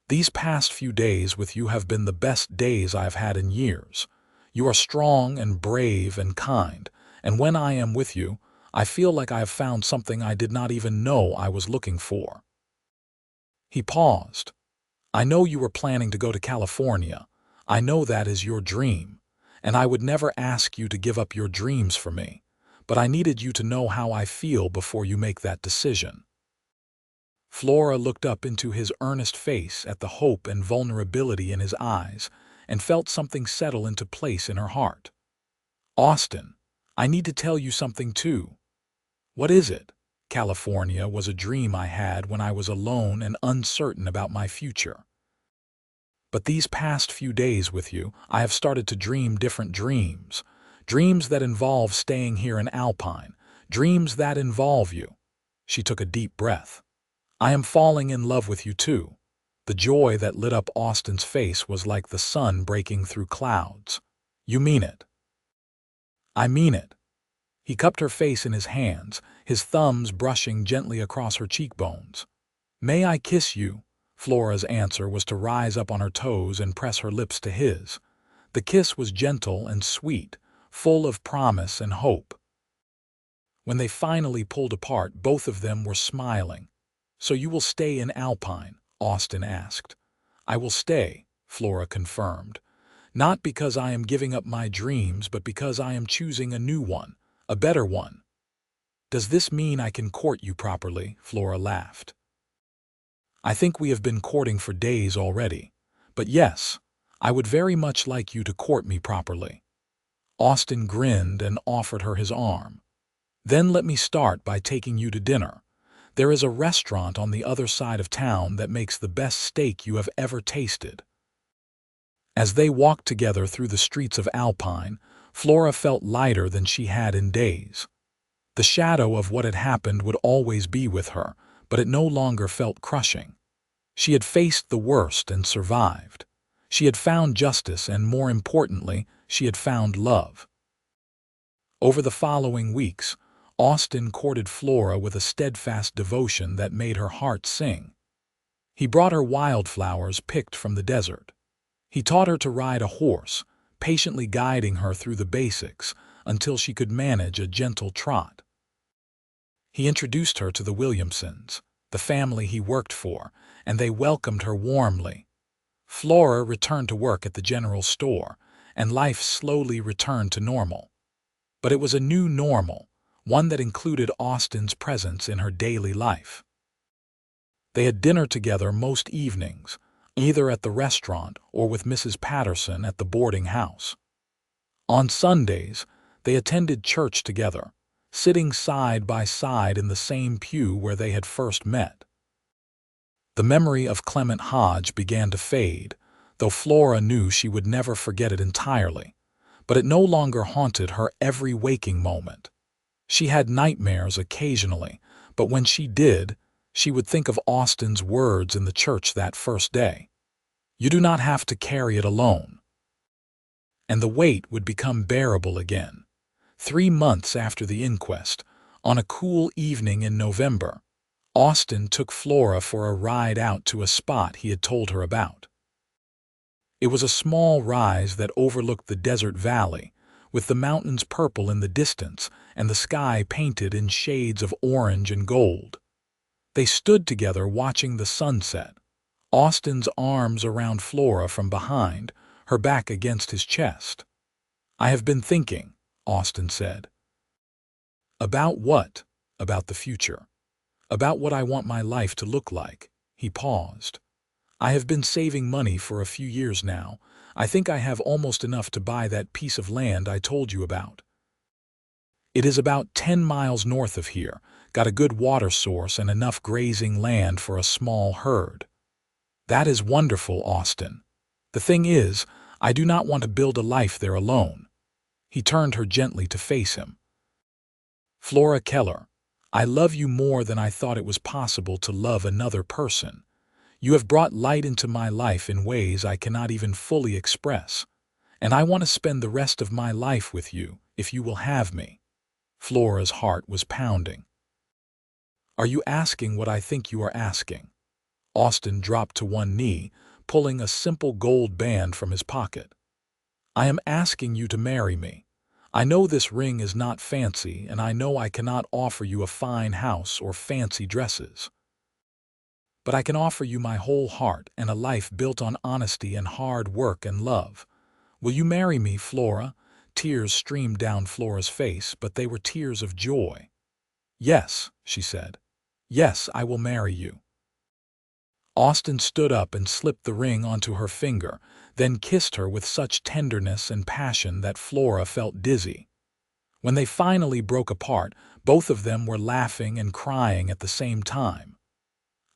These past few days with you have been the best days I have had in years. You are strong and brave and kind, and when I am with you, I feel like I have found something I did not even know I was looking for." He paused. "I know you were planning to go to California. I know that is your dream, and I would never ask you to give up your dreams for me, but I needed you to know how I feel before you make that decision." Flora looked up into his earnest face at the hope and vulnerability in his eyes and felt something settle into place in her heart. "Austin, I need to tell you something too." "What is it?" "California was a dream I had when I was alone and uncertain about my future. But these past few days with you, I have started to dream different dreams. Dreams that involve staying here in Alpine. Dreams that involve you." She took a deep breath. "I am falling in love with you too." The joy that lit up Austin's face was like the sun breaking through clouds. "You mean it?" "I mean it." He cupped her face in his hands, his thumbs brushing gently across her cheekbones. "May I kiss you?" Flora's answer was to rise up on her toes and press her lips to his. The kiss was gentle and sweet, full of promise and hope. When they finally pulled apart, both of them were smiling. "So you will stay in Alpine?" Austin asked. "I will stay," Flora confirmed. "Not because I am giving up my dreams, but because I am choosing a new one, a better one." "Does this mean I can court you properly?" Flora laughed. "I think we have been courting for days already. But yes, I would very much like you to court me properly." Austin grinned and offered her his arm. "Then let me start by taking you to dinner. There is a restaurant on the other side of town that makes the best steak you have ever tasted." As they walked together through the streets of Alpine, Flora felt lighter than she had in days. The shadow of what had happened would always be with her, but it no longer felt crushing. She had faced the worst and survived. She had found justice and, more importantly, she had found love. Over the following weeks, Austin courted Flora with a steadfast devotion that made her heart sing. He brought her wildflowers picked from the desert. He taught her to ride a horse, patiently guiding her through the basics until she could manage a gentle trot. He introduced her to the Williamsons, the family he worked for, and they welcomed her warmly. Flora returned to work at the general store, and life slowly returned to normal. But it was a new normal, one that included Austin's presence in her daily life. They had dinner together most evenings, either at the restaurant or with Mrs. Patterson at the boarding house. On Sundays, they attended church together, sitting side by side in the same pew where they had first met. The memory of Clement Hodge began to fade, though Flora knew she would never forget it entirely, but it no longer haunted her every waking moment. She had nightmares occasionally, but when she did, she would think of Austin's words in the church that first day. "You do not have to carry it alone." And the weight would become bearable again. 3 months after the inquest, on a cool evening in November, Austin took Flora for a ride out to a spot he had told her about. It was a small rise that overlooked the desert valley, with the mountains purple in the distance and the sky painted in shades of orange and gold. They stood together watching the sunset, Austin's arms around Flora from behind, her back against his chest. "I have been thinking," Austin said. "About what?" "About the future. About what I want my life to look like." He paused. "I have been saving money for a few years now. I think I have almost enough to buy that piece of land I told you about. It is about 10 miles north of here, got a good water source and enough grazing land for a small herd." "That is wonderful, Austin. The thing is, I do not want to build a life there alone." He turned her gently to face him. "Flora Keller, I love you more than I thought it was possible to love another person. You have brought light into my life in ways I cannot even fully express, and I want to spend the rest of my life with you, if you will have me." Flora's heart was pounding. "Are you asking what I think you are asking?" Austin dropped to one knee, pulling a simple gold band from his pocket. "I am asking you to marry me. I know this ring is not fancy, and I know I cannot offer you a fine house or fancy dresses. But I can offer you my whole heart and a life built on honesty and hard work and love. Will you marry me, Flora?" Tears streamed down Flora's face, but they were tears of joy. "Yes," she said. "Yes, I will marry you." Austin stood up and slipped the ring onto her finger, then kissed her with such tenderness and passion that Flora felt dizzy. When they finally broke apart, both of them were laughing and crying at the same time.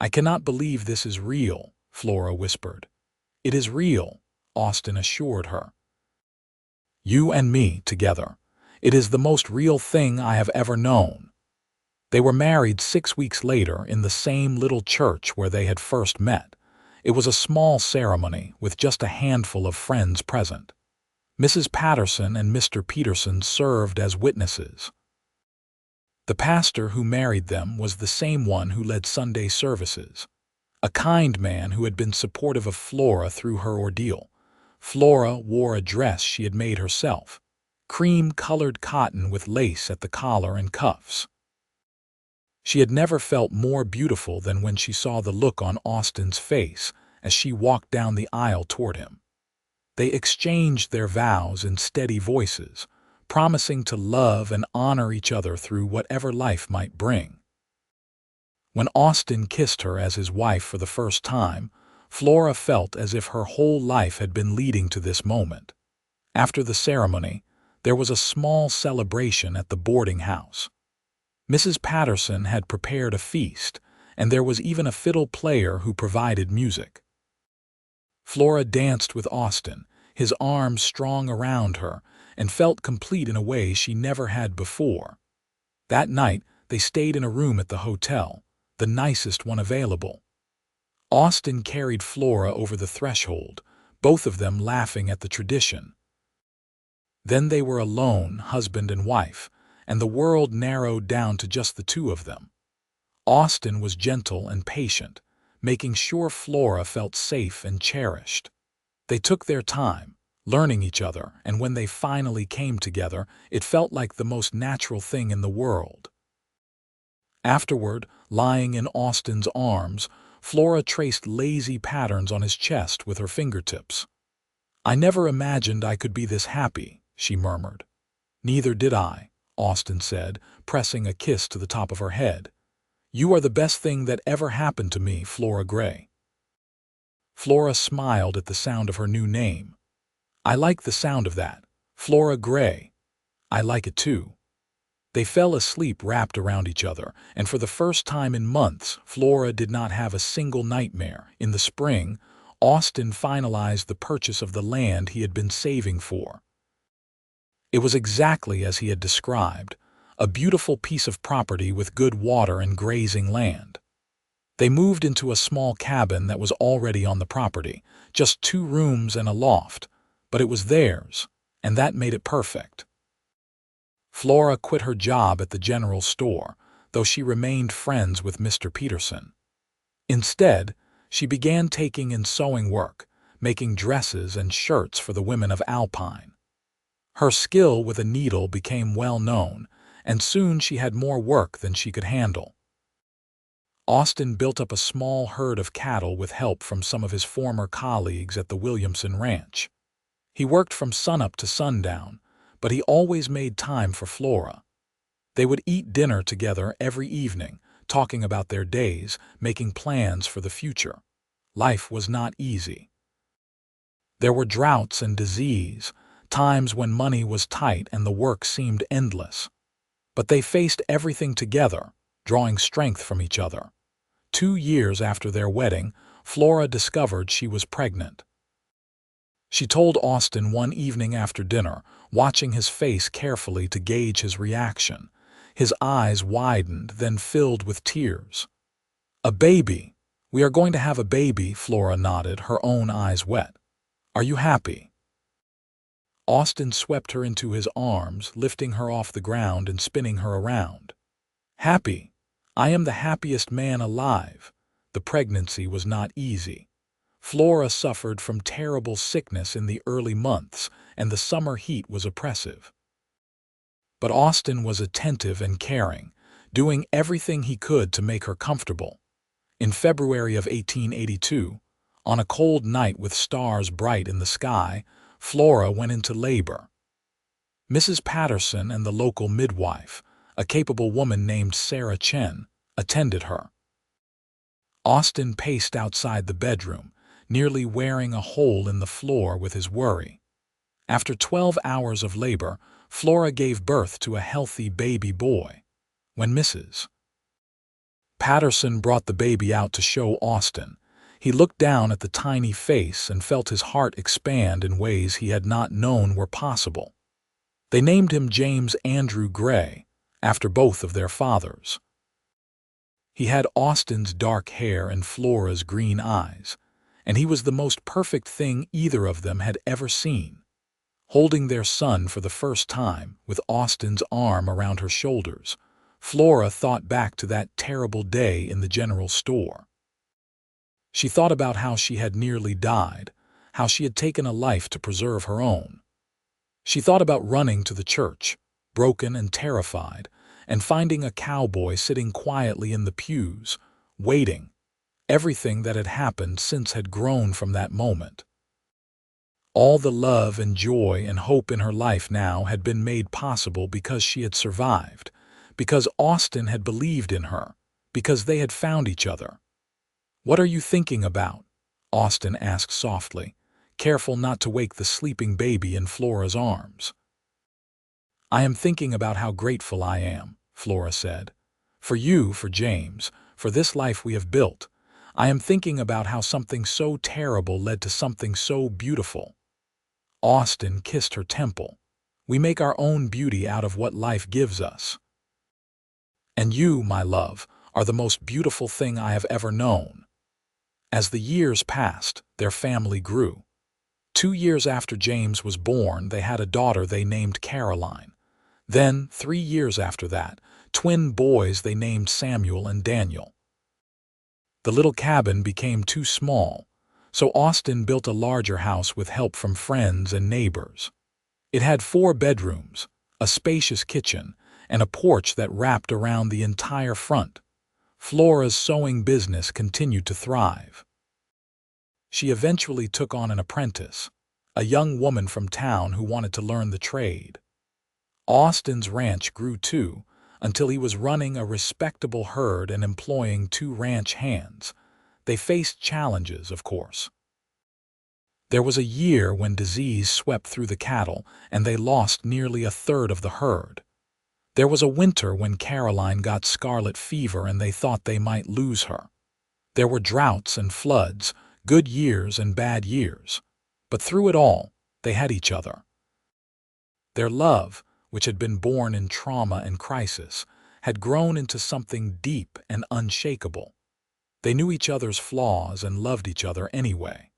"I cannot believe this is real," Flora whispered. "It is real," Austin assured her. "You and me together. It is the most real thing I have ever known." They were married 6 weeks later in the same little church where they had first met. It was a small ceremony with just a handful of friends present. Mrs. Patterson and Mr. Peterson served as witnesses. The pastor who married them was the same one who led Sunday services, a kind man who had been supportive of Flora through her ordeal. Flora wore a dress she had made herself, cream-colored cotton with lace at the collar and cuffs. She had never felt more beautiful than when she saw the look on Austin's face as she walked down the aisle toward him. They exchanged their vows in steady voices, promising to love and honor each other through whatever life might bring. When Austin kissed her as his wife for the first time, Flora felt as if her whole life had been leading to this moment. After the ceremony, there was a small celebration at the boarding house. Mrs. Patterson had prepared a feast, and there was even a fiddle player who provided music. Flora danced with Austin, his arms strong around her, and felt complete in a way she never had before. That night, they stayed in a room at the hotel, the nicest one available. Austin carried Flora over the threshold, both of them laughing at the tradition. Then they were alone, husband and wife, and the world narrowed down to just the two of them. Austin was gentle and patient, making sure Flora felt safe and cherished. They took their time, learning each other, and when they finally came together, it felt like the most natural thing in the world. Afterward, lying in Austin's arms, Flora traced lazy patterns on his chest with her fingertips. "I never imagined I could be this happy," she murmured. "Neither did I," Austin said, pressing a kiss to the top of her head. "You are the best thing that ever happened to me, Flora Gray." Flora smiled at the sound of her new name. "I like the sound of that. Flora Gray. I like it too." They fell asleep wrapped around each other, and for the first time in months, Flora did not have a single nightmare. In the spring, Austin finalized the purchase of the land he had been saving for. It was exactly as he had described, a beautiful piece of property with good water and grazing land. They moved into a small cabin that was already on the property, just 2 rooms and a loft, but it was theirs, and that made it perfect. Flora quit her job at the general store, though she remained friends with Mr. Peterson. Instead, she began taking in sewing work, making dresses and shirts for the women of Alpine. Her skill with a needle became well known, and soon she had more work than she could handle. Austin built up a small herd of cattle with help from some of his former colleagues at the Williamson Ranch. He worked from sunup to sundown, but he always made time for Flora. They would eat dinner together every evening, talking about their days, making plans for the future. Life was not easy. There were droughts and disease, times when money was tight and the work seemed endless. But they faced everything together, drawing strength from each other. 2 years after their wedding, Flora discovered she was pregnant. She told Austin one evening after dinner, watching his face carefully to gauge his reaction. His eyes widened, then filled with tears. "A baby. We are going to have a baby," Flora nodded, her own eyes wet. "Are you happy?" Austin swept her into his arms, lifting her off the ground and spinning her around. "Happy? I am the happiest man alive." The pregnancy was not easy. Flora suffered from terrible sickness in the early months, and the summer heat was oppressive. But Austin was attentive and caring, doing everything he could to make her comfortable. In February of 1882, on a cold night with stars bright in the sky, Flora went into labor. Mrs. Patterson and the local midwife, a capable woman named Sarah Chen, attended her. Austin paced outside the bedroom, nearly wearing a hole in the floor with his worry. After 12 hours of labor, Flora gave birth to a healthy baby boy. When Mrs. Patterson brought the baby out to show Austin, he looked down at the tiny face and felt his heart expand in ways he had not known were possible. They named him James Andrew Gray, after both of their fathers. He had Austin's dark hair and Flora's green eyes, and he was the most perfect thing either of them had ever seen. Holding their son for the first time, with Austin's arm around her shoulders, Flora thought back to that terrible day in the general store. She thought about how she had nearly died, how she had taken a life to preserve her own. She thought about running to the church, broken and terrified, and finding a cowboy sitting quietly in the pews, waiting. Everything that had happened since had grown from that moment. All the love and joy and hope in her life now had been made possible because she had survived, because Austin had believed in her, because they had found each other. "What are you thinking about?" Austin asked softly, careful not to wake the sleeping baby in Flora's arms. "I am thinking about how grateful I am," Flora said. "For you, for James, for this life we have built. I am thinking about how something so terrible led to something so beautiful." Austin kissed her temple. "We make our own beauty out of what life gives us. And you, my love, are the most beautiful thing I have ever known." As the years passed, their family grew. 2 years after James was born, they had a daughter they named Caroline. Then, 3 years after that, twin boys they named Samuel and Daniel. The little cabin became too small, so Austin built a larger house with help from friends and neighbors. It had 4 bedrooms, a spacious kitchen, and a porch that wrapped around the entire front. Flora's sewing business continued to thrive. She eventually took on an apprentice, a young woman from town who wanted to learn the trade. Austin's ranch grew too, until he was running a respectable herd and employing 2 ranch hands. They faced challenges, of course. There was a year when disease swept through the cattle and they lost nearly a third of the herd. There was a winter when Caroline got scarlet fever and they thought they might lose her. There were droughts and floods, good years and bad years. But through it all, they had each other. Their love, which had been born in trauma and crisis, had grown into something deep and unshakable. They knew each other's flaws and loved each other anyway.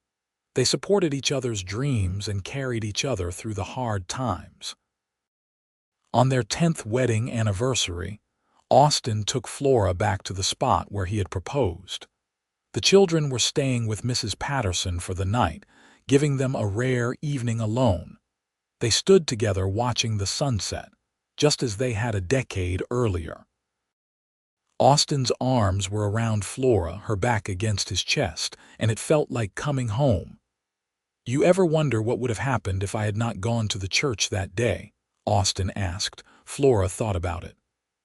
They supported each other's dreams and carried each other through the hard times. On their 10th wedding anniversary, Austin took Flora back to the spot where he had proposed. The children were staying with Mrs. Patterson for the night, giving them a rare evening alone. They stood together watching the sunset, just as they had a decade earlier. Austin's arms were around Flora, her back against his chest, and it felt like coming home. "You ever wonder what would have happened if I had not gone to the church that day?" Austin asked. Flora thought about it.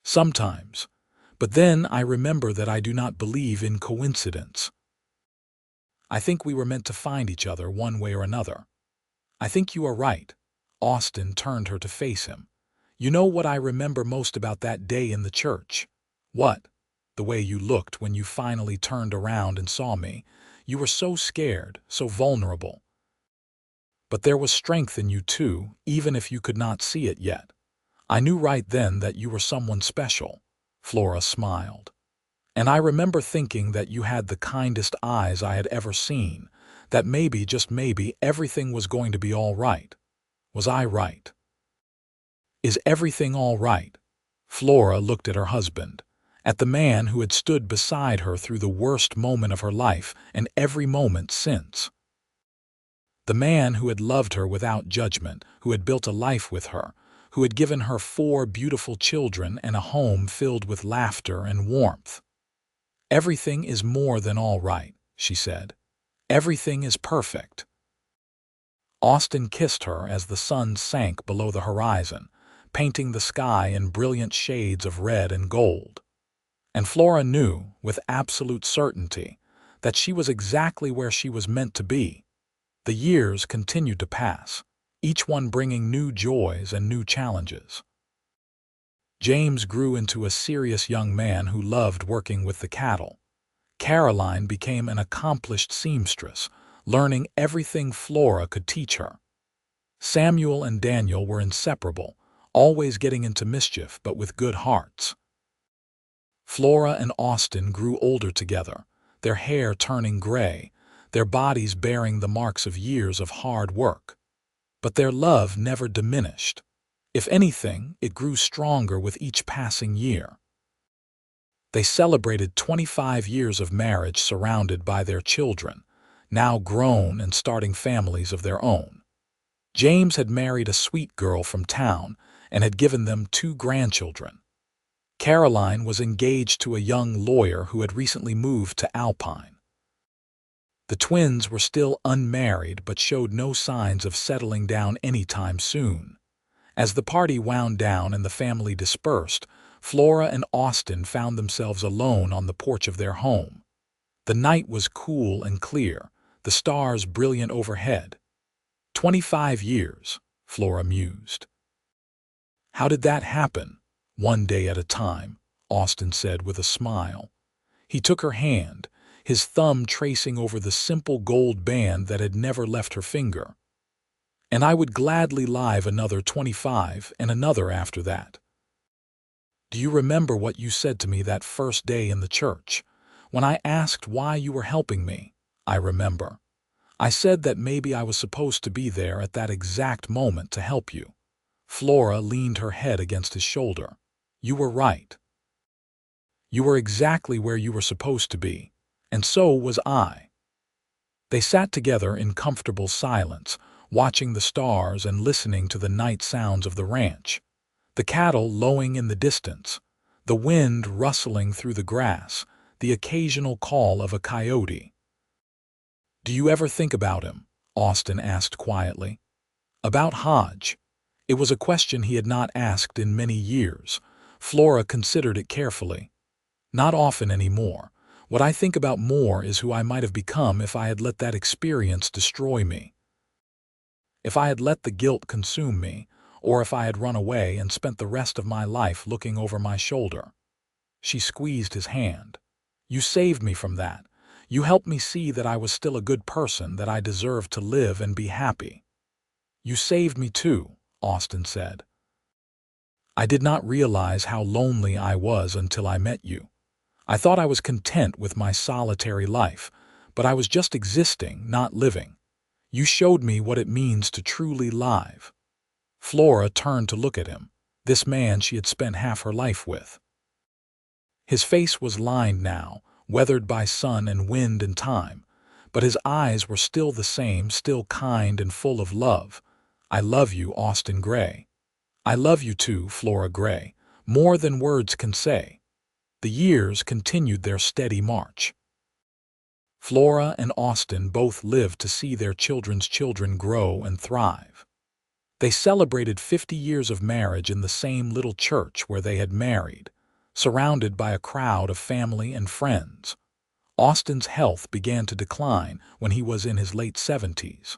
"Sometimes. But then I remember that I do not believe in coincidence. I think we were meant to find each other one way or another." "I think you are right." Austin turned her to face him. "You know what I remember most about that day in the church?" "What?" "The way you looked when you finally turned around and saw me. You were so scared, so vulnerable. But there was strength in you too, even if you could not see it yet. I knew right then that you were someone special." Flora smiled. "And I remember thinking that you had the kindest eyes I had ever seen, that maybe, just maybe, everything was going to be all right. Was I right? Is everything all right?" Flora looked at her husband, at the man who had stood beside her through the worst moment of her life and every moment since. The man who had loved her without judgment, who had built a life with her, who had given her 4 beautiful children and a home filled with laughter and warmth. "Everything is more than all right," she said. "Everything is perfect." Austin kissed her as the sun sank below the horizon, painting the sky in brilliant shades of red and gold. And Flora knew, with absolute certainty, that she was exactly where she was meant to be. The years continued to pass, each one bringing new joys and new challenges. James grew into a serious young man who loved working with the cattle. Caroline became an accomplished seamstress, learning everything Flora could teach her. Samuel and Daniel were inseparable, always getting into mischief but with good hearts. Flora and Austin grew older together, their hair turning gray, their bodies bearing the marks of years of hard work. But their love never diminished. If anything, it grew stronger with each passing year. They celebrated 25 years of marriage surrounded by their children, now grown and starting families of their own. James had married a sweet girl from town and had given them 2 grandchildren. Caroline was engaged to a young lawyer who had recently moved to Alpine. The twins were still unmarried but showed no signs of settling down anytime soon. As the party wound down and the family dispersed, Flora and Austin found themselves alone on the porch of their home. The night was cool and clear, the stars brilliant overhead. 25 years, Flora mused. How did that happen? One day at a time, Austin said with a smile. He took her hand, his thumb tracing over the simple gold band that had never left her finger. And I would gladly live another 25 and another after that. Do you remember what you said to me that first day in the church? When I asked why you were helping me, I remember. I said that maybe I was supposed to be there at that exact moment to help you. Flora leaned her head against his shoulder. You were right. You were exactly where you were supposed to be, and so was I. They sat together in comfortable silence, watching the stars and listening to the night sounds of the ranch. The cattle lowing in the distance, the wind rustling through the grass, the occasional call of a coyote. Do you ever think about him? Austin asked quietly. About Hodge. It was a question he had not asked in many years. Flora considered it carefully. Not often anymore. What I think about more is who I might have become if I had let that experience destroy me. If I had let the guilt consume me, or if I had run away and spent the rest of my life looking over my shoulder. She squeezed his hand. You saved me from that. You helped me see that I was still a good person, that I deserved to live and be happy. You saved me too, Austin said. I did not realize how lonely I was until I met you. I thought I was content with my solitary life, but I was just existing, not living. You showed me what it means to truly live. Flora turned to look at him, this man she had spent half her life with. His face was lined now, weathered by sun and wind and time, but his eyes were still the same, still kind and full of love. I love you, Austin Gray. I love you too, Flora Gray, more than words can say. The years continued their steady march. Flora and Austin both lived to see their children's children grow and thrive. They celebrated 50 years of marriage in the same little church where they had married, surrounded by a crowd of family and friends. Austin's health began to decline when he was in his late 70s.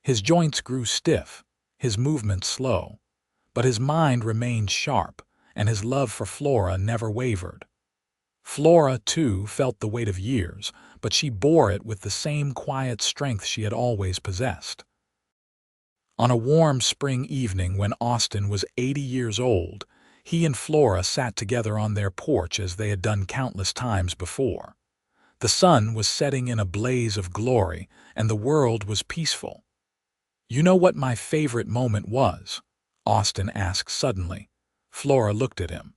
His joints grew stiff, his movements slow, but his mind remained sharp, and his love for Flora never wavered. Flora, too, felt the weight of years, but she bore it with the same quiet strength she had always possessed. On a warm spring evening when Austin was 80 years old, he and Flora sat together on their porch as they had done countless times before. The sun was setting in a blaze of glory, and the world was peaceful. You know what my favorite moment was? Austin asked suddenly. Flora looked at him.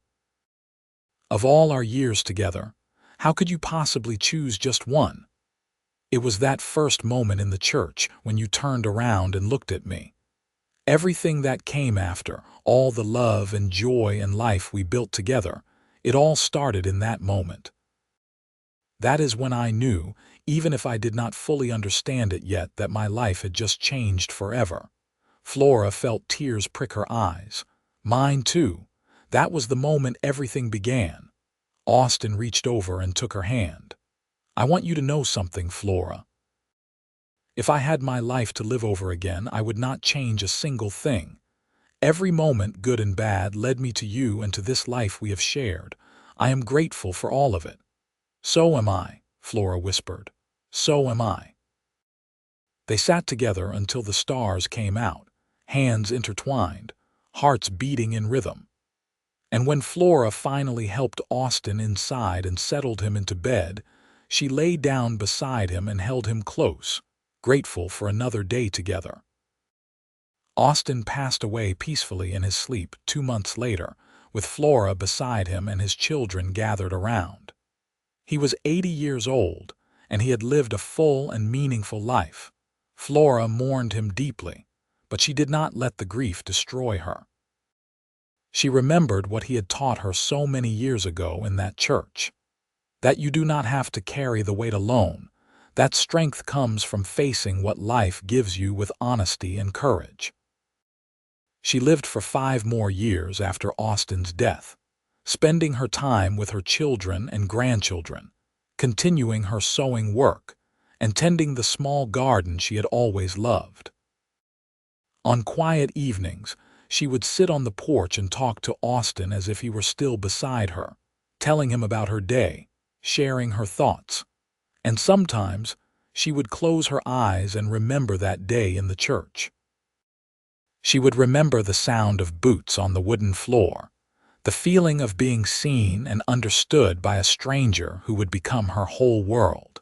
Of all our years together, how could you possibly choose just one? It was that first moment in the church when you turned around and looked at me. Everything that came after, all the love and joy and life we built together, it all started in that moment. That is when I knew, even if I did not fully understand it yet, that my life had just changed forever. Flora felt tears prick her eyes. Mine too. That was the moment everything began. Austin reached over and took her hand. I want you to know something, Flora. If I had my life to live over again, I would not change a single thing. Every moment, good and bad, led me to you and to this life we have shared. I am grateful for all of it. So am I, Flora whispered. So am I. They sat together until the stars came out, hands intertwined, hearts beating in rhythm. And when Flora finally helped Austin inside and settled him into bed, she lay down beside him and held him close, grateful for another day together. Austin passed away peacefully in his sleep 2 months later, with Flora beside him and his children gathered around. He was 80 years old, and he had lived a full and meaningful life. Flora mourned him deeply, but she did not let the grief destroy her. She remembered what he had taught her so many years ago in that church. That you do not have to carry the weight alone. That strength comes from facing what life gives you with honesty and courage. She lived for 5 more years after Austin's death, spending her time with her children and grandchildren, continuing her sewing work, and tending the small garden she had always loved. On quiet evenings, she would sit on the porch and talk to Austin as if he were still beside her, telling him about her day, sharing her thoughts. And sometimes, she would close her eyes and remember that day in the church. She would remember the sound of boots on the wooden floor, the feeling of being seen and understood by a stranger who would become her whole world.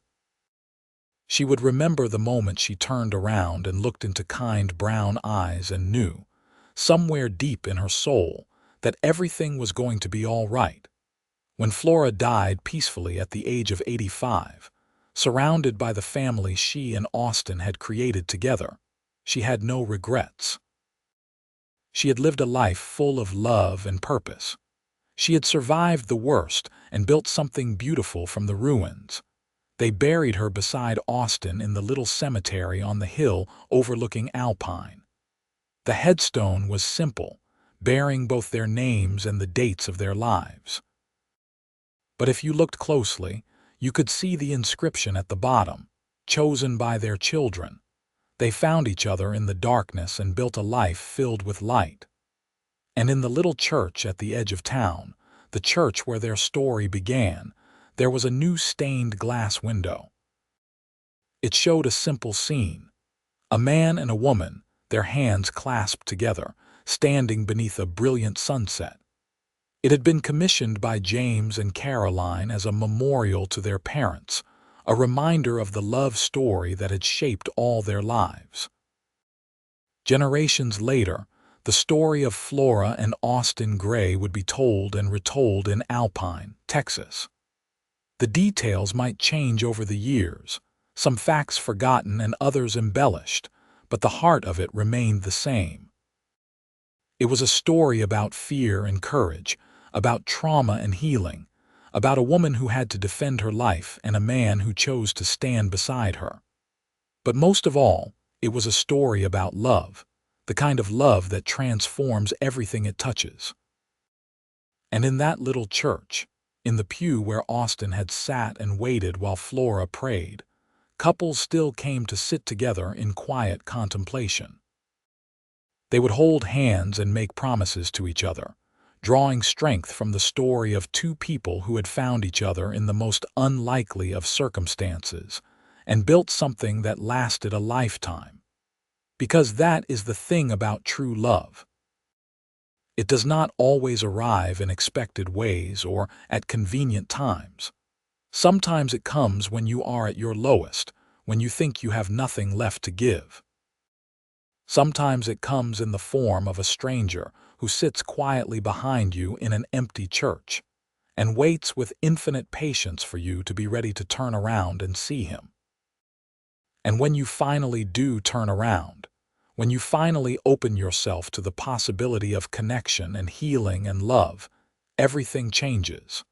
She would remember the moment she turned around and looked into kind brown eyes and knew, somewhere deep in her soul, that everything was going to be all right. When Flora died peacefully at the age of 85, surrounded by the family she and Austin had created together, she had no regrets. She had lived a life full of love and purpose. She had survived the worst and built something beautiful from the ruins. They buried her beside Austin in the little cemetery on the hill overlooking Alpine. The headstone was simple, bearing both their names and the dates of their lives. But if you looked closely, you could see the inscription at the bottom, chosen by their children. They found each other in the darkness and built a life filled with light. And in the little church at the edge of town, the church where their story began, there was a new stained glass window. It showed a simple scene: a man and a woman, their hands clasped together, standing beneath a brilliant sunset. It had been commissioned by James and Caroline as a memorial to their parents, a reminder of the love story that had shaped all their lives. Generations later, the story of Flora and Austin Gray would be told and retold in Alpine, Texas. The details might change over the years, some facts forgotten and others embellished, but the heart of it remained the same. It was a story about fear and courage, about trauma and healing, about a woman who had to defend her life and a man who chose to stand beside her. But most of all, it was a story about love, the kind of love that transforms everything it touches. And in that little church, in the pew where Austin had sat and waited while Flora prayed, couples still came to sit together in quiet contemplation. They would hold hands and make promises to each other, drawing strength from the story of two people who had found each other in the most unlikely of circumstances and built something that lasted a lifetime. Because that is the thing about true love. It does not always arrive in expected ways or at convenient times. Sometimes it comes when you are at your lowest, when you think you have nothing left to give. Sometimes it comes in the form of a stranger who sits quietly behind you in an empty church and waits with infinite patience for you to be ready to turn around and see him. And when you finally do turn around, when you finally open yourself to the possibility of connection and healing and love, everything changes.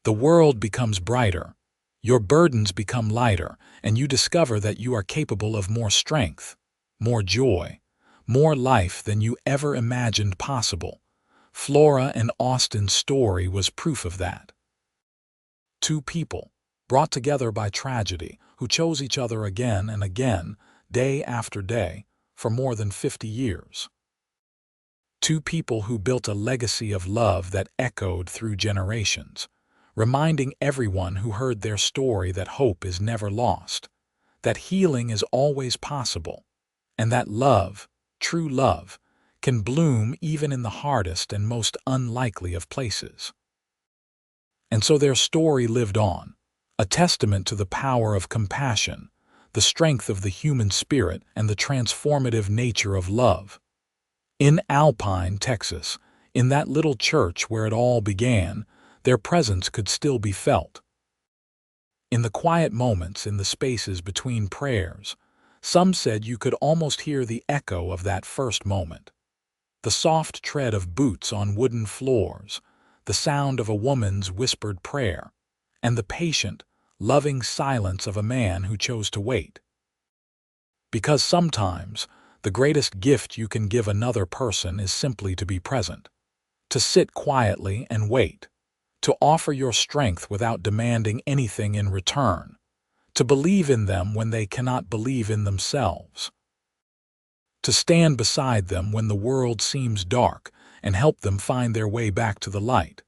The world becomes brighter, your burdens become lighter, and you discover that you are capable of more strength, more joy, more life than you ever imagined possible. Flora and Austin's story was proof of that. Two people, brought together by tragedy, who chose each other again and again, day after day, for more than 50 years. Two people who built a legacy of love that echoed through generations, reminding everyone who heard their story that hope is never lost, that healing is always possible, and that love, true love, can bloom even in the hardest and most unlikely of places. And so their story lived on, a testament to the power of compassion, the strength of the human spirit, and the transformative nature of love. In Alpine, Texas, in that little church where it all began, their presence could still be felt. In the quiet moments in the spaces between prayers, some said you could almost hear the echo of that first moment. The soft tread of boots on wooden floors, the sound of a woman's whispered prayer, and the patient, loving silence of a man who chose to wait. Because sometimes, the greatest gift you can give another person is simply to be present, to sit quietly and wait, to offer your strength without demanding anything in return, to believe in them when they cannot believe in themselves, to stand beside them when the world seems dark and help them find their way back to the light.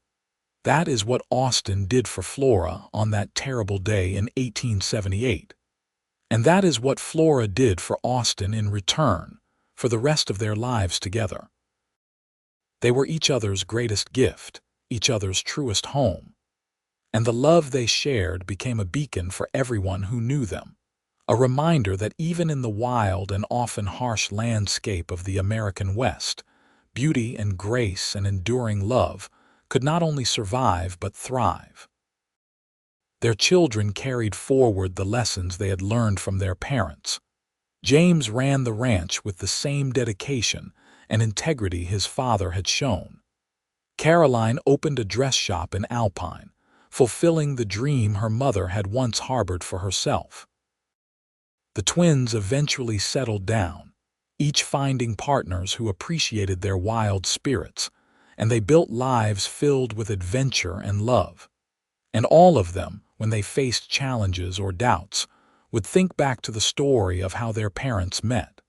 That is what Austin did for Flora on that terrible day in 1878. And that is what Flora did for Austin in return for the rest of their lives together. They were each other's greatest gift, each other's truest home. And the love they shared became a beacon for everyone who knew them, a reminder that even in the wild and often harsh landscape of the American West, beauty and grace and enduring love could not only survive but thrive. Their children carried forward the lessons they had learned from their parents. James ran the ranch with the same dedication and integrity his father had shown. Caroline opened a dress shop in Alpine, fulfilling the dream her mother had once harbored for herself. The twins eventually settled down, each finding partners who appreciated their wild spirits, and they built lives filled with adventure and love. And all of them, when they faced challenges or doubts, would think back to the story of how their parents met.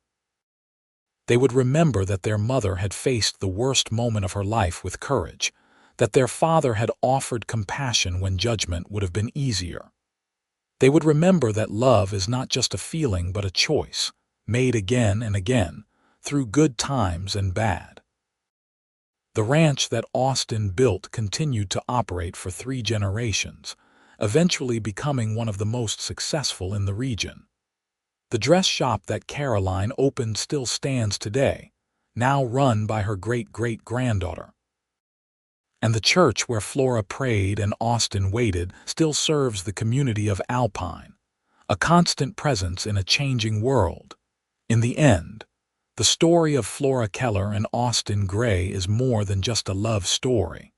They would remember that their mother had faced the worst moment of her life with courage, that their father had offered compassion when judgment would have been easier. They would remember that love is not just a feeling but a choice, made again and again, through good times and bad. The ranch that Austin built continued to operate for 3 generations, eventually becoming one of the most successful in the region. The dress shop that Caroline opened still stands today, now run by her great-great-granddaughter. And the church where Flora prayed and Austin waited still serves the community of Alpine, a constant presence in a changing world. In the end, the story of Flora Keller and Austin Gray is more than just a love story.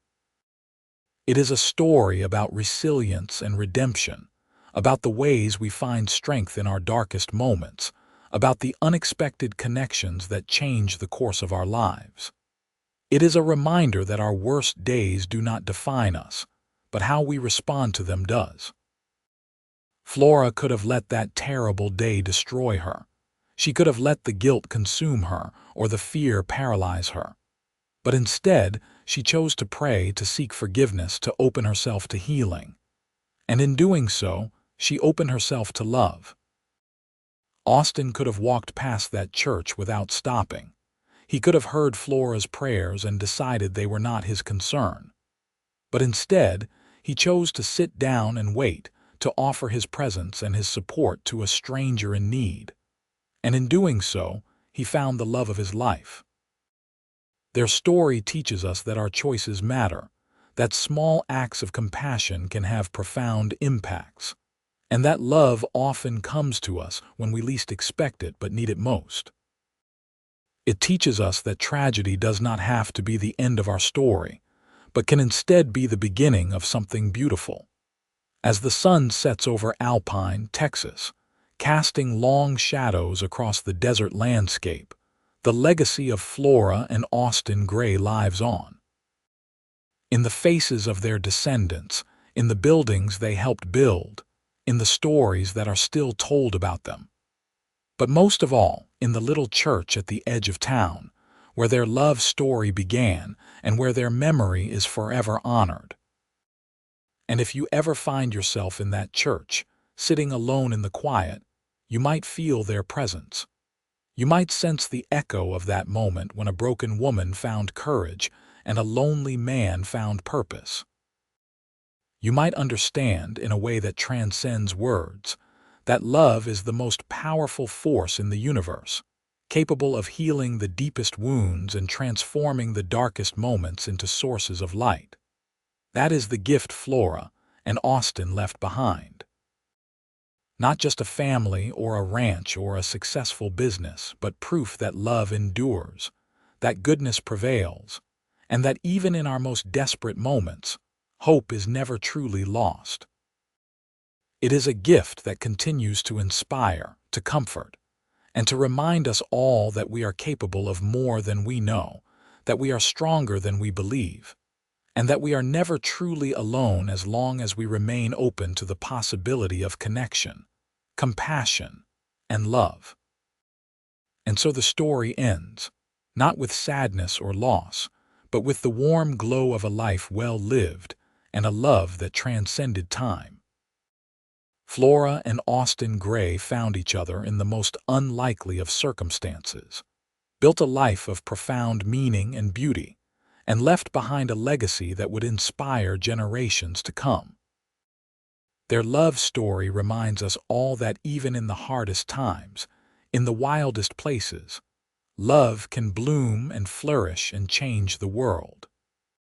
It is a story about resilience and redemption, about the ways we find strength in our darkest moments, about the unexpected connections that change the course of our lives. It is a reminder that our worst days do not define us, but how we respond to them does. Flora could have let that terrible day destroy her. She could have let the guilt consume her or the fear paralyze her. But instead, she chose to pray, to seek forgiveness, to open herself to healing. And in doing so, she opened herself to love. Austin could have walked past that church without stopping. He could have heard Flora's prayers and decided they were not his concern. But instead, he chose to sit down and wait, to offer his presence and his support to a stranger in need. And in doing so, he found the love of his life. Their story teaches us that our choices matter, that small acts of compassion can have profound impacts, and that love often comes to us when we least expect it but need it most. It teaches us that tragedy does not have to be the end of our story, but can instead be the beginning of something beautiful. As the sun sets over Alpine, Texas, casting long shadows across the desert landscape, the legacy of Flora and Austin Gray lives on. In the faces of their descendants, in the buildings they helped build, in the stories that are still told about them. But most of all, in the little church at the edge of town, where their love story began and where their memory is forever honored. And if you ever find yourself in that church, sitting alone in the quiet, you might feel their presence. You might sense the echo of that moment when a broken woman found courage and a lonely man found purpose. You might understand, in a way that transcends words, that love is the most powerful force in the universe, capable of healing the deepest wounds and transforming the darkest moments into sources of light. That is the gift Flora and Austin left behind. Not just a family or a ranch or a successful business, but proof that love endures, that goodness prevails, and that even in our most desperate moments, hope is never truly lost. It is a gift that continues to inspire, to comfort, and to remind us all that we are capable of more than we know, that we are stronger than we believe, and that we are never truly alone as long as we remain open to the possibility of connection, compassion, and love. And so the story ends, not with sadness or loss, but with the warm glow of a life well lived and a love that transcended time. Flora and Austin Gray found each other in the most unlikely of circumstances, built a life of profound meaning and beauty, and left behind a legacy that would inspire generations to come. Their love story reminds us all that even in the hardest times, in the wildest places, love can bloom and flourish and change the world.